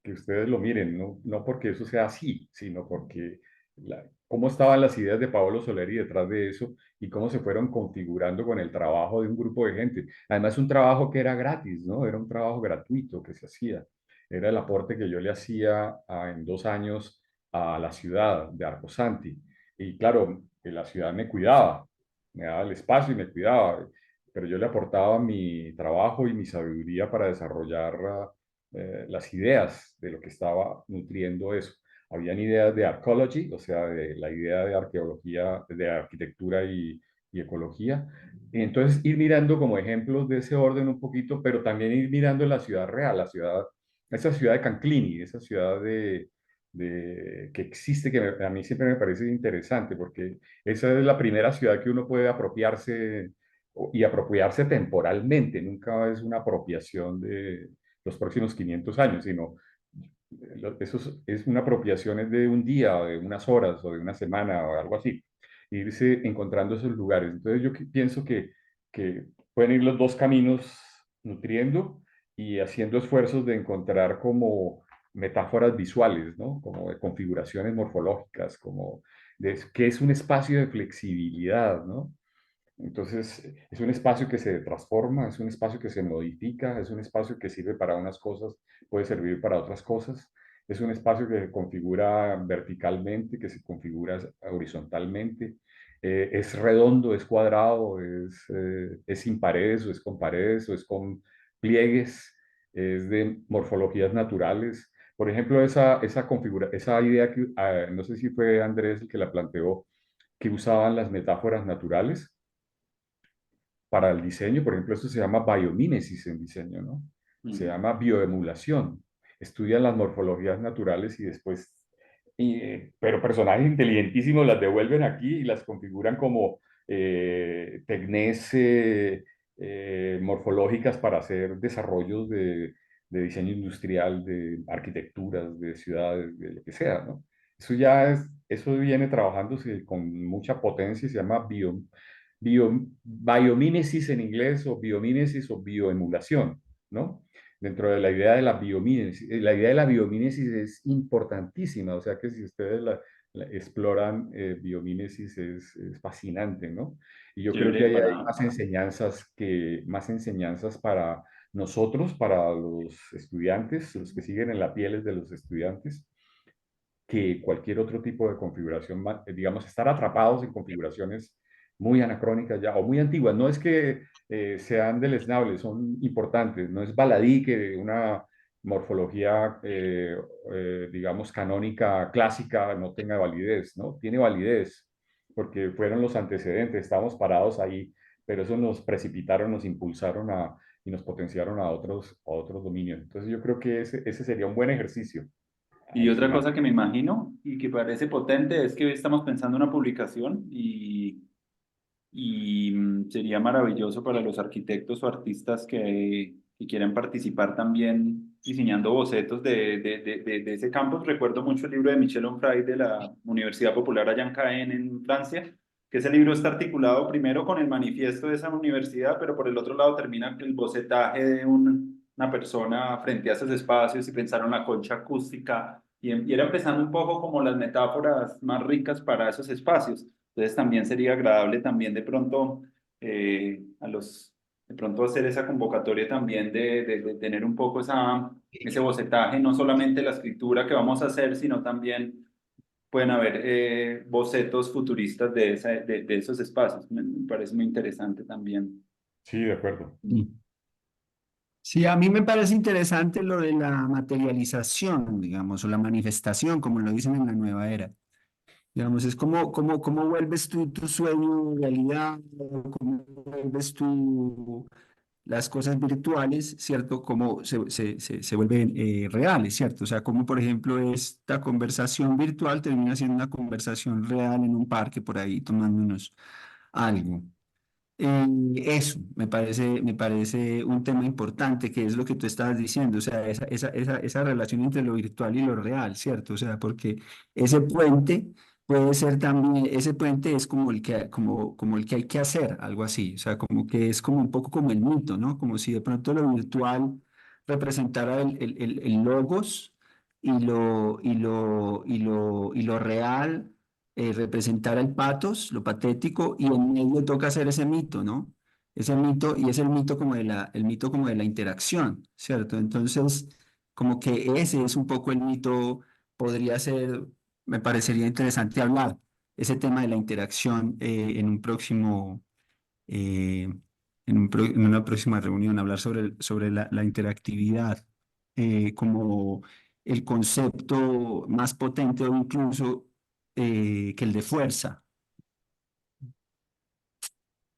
que ustedes lo miren, no porque eso sea así, sino porque cómo estaban las ideas de Paolo Soleri detrás de eso y cómo se fueron configurando con el trabajo de un grupo de gente. Además, un trabajo que era gratis, ¿no? Era un trabajo gratuito que se hacía. Era el aporte que yo le hacía en 2 años a la ciudad de Arcosanti. Y claro, que la ciudad me cuidaba, me daba el espacio y me cuidaba, pero yo le aportaba mi trabajo y mi sabiduría para desarrollar las ideas de lo que estaba nutriendo eso. Habían ideas de arcology, o sea, de la idea de arqueología, de arquitectura y ecología. Y entonces ir mirando como ejemplos de ese orden un poquito, pero también ir mirando la ciudad real, esa ciudad de Canclini, esa ciudad que existe, que a mí siempre me parece interesante, porque esa es la primera ciudad que uno puede apropiarse y apropiarse temporalmente, nunca es una apropiación de los próximos 500 años, sino eso es una apropiación es de un día, o de unas horas, o de una semana, o algo así. Irse encontrando esos lugares. Entonces yo pienso que pueden ir los dos caminos nutriendo y haciendo esfuerzos de encontrar como metáforas visuales, ¿no? Como de configuraciones morfológicas, como de que es un espacio de flexibilidad, ¿no? Entonces, es un espacio que se transforma, es un espacio que se modifica, es un espacio que sirve para unas cosas, puede servir para otras cosas. Es un espacio que se configura verticalmente, que se configura horizontalmente. Es redondo, es cuadrado, es sin paredes o es con paredes o es con pliegues, es de morfologías naturales. Por ejemplo, esa idea que, no sé si fue Andrés el que la planteó, que usaban las metáforas naturales para el diseño. Por ejemplo, esto se llama biomímesis en diseño, ¿no? Se Mm. llama bioemulación. Estudian las morfologías naturales y después, pero personajes inteligentísimos las devuelven aquí y las configuran como tecnes morfológicas para hacer desarrollos de diseño industrial, de arquitecturas, de ciudades, de lo que sea, ¿no? Eso viene trabajándose con mucha potencia y se llama biomímesis en inglés o biomímesis o bioemulación, ¿no? Dentro de la idea de la biomímesis. La idea de la biomímesis es importantísima, o sea que si ustedes la exploran, biomímesis es fascinante, ¿no? Y yo creo que Chévere hay para... más enseñanzas para nosotros, para los estudiantes, los que siguen en la piel de los estudiantes, que cualquier otro tipo de configuración, digamos, estar atrapados en configuraciones muy anacrónicas ya o muy antiguas. No es que sean deleznables, son importantes. No es baladí que una morfología, digamos, canónica, clásica, no tenga validez, ¿no? Tiene validez porque fueron los antecedentes, estábamos parados ahí, pero eso nos precipitaron, nos impulsaron y nos potenciaron a otros dominios. Entonces yo creo que ese sería un buen ejercicio Y otra adicional. cosa que me imagino y que parece potente es que hoy estamos pensando en una publicación sería maravilloso para los arquitectos o artistas que quieran participar también diseñando bocetos de ese campus. Recuerdo mucho el libro de Michel Onfray de la Universidad Popular allá en Caen, en Francia, que ese libro está articulado primero con el manifiesto de esa universidad, pero por el otro lado termina el bocetaje de una persona frente a esos espacios y pensaron la concha acústica y era empezando un poco como las metáforas más ricas para esos espacios. Entonces también sería agradable también de pronto de pronto hacer esa convocatoria también de tener un poco ese bocetaje, no solamente la escritura que vamos a hacer, sino también pueden haber bocetos futuristas de esos espacios. Me parece muy interesante también. Sí, de acuerdo. Sí. Sí, a mí me parece interesante lo de la materialización, digamos, o la manifestación, como lo dicen en la nueva era. Digamos, es como vuelves tu sueño realidad, o cómo vuelves las cosas virtuales, ¿cierto? Cómo se vuelven reales, ¿cierto? O sea, como por ejemplo esta conversación virtual termina siendo una conversación real en un parque por ahí tomándonos algo. Eso me parece un tema importante, que es lo que tú estabas diciendo, o sea, esa relación entre lo virtual y lo real, ¿cierto? O sea, porque ese puente puede ser también, ese puente es como el que hay que hacer, algo así, o sea, como que es como un poco como el mito, ¿no? Como si de pronto lo virtual representara el logos y lo real representar el patos, lo patético, y en medio toca hacer ese mito, ¿no? Ese mito, y es el mito el mito como de la interacción, ¿cierto? Entonces, como que ese es un poco el mito, podría ser, me parecería interesante hablar, ese tema de la interacción eh, en una próxima reunión, hablar sobre la interactividad como el concepto más potente o incluso que el de fuerza,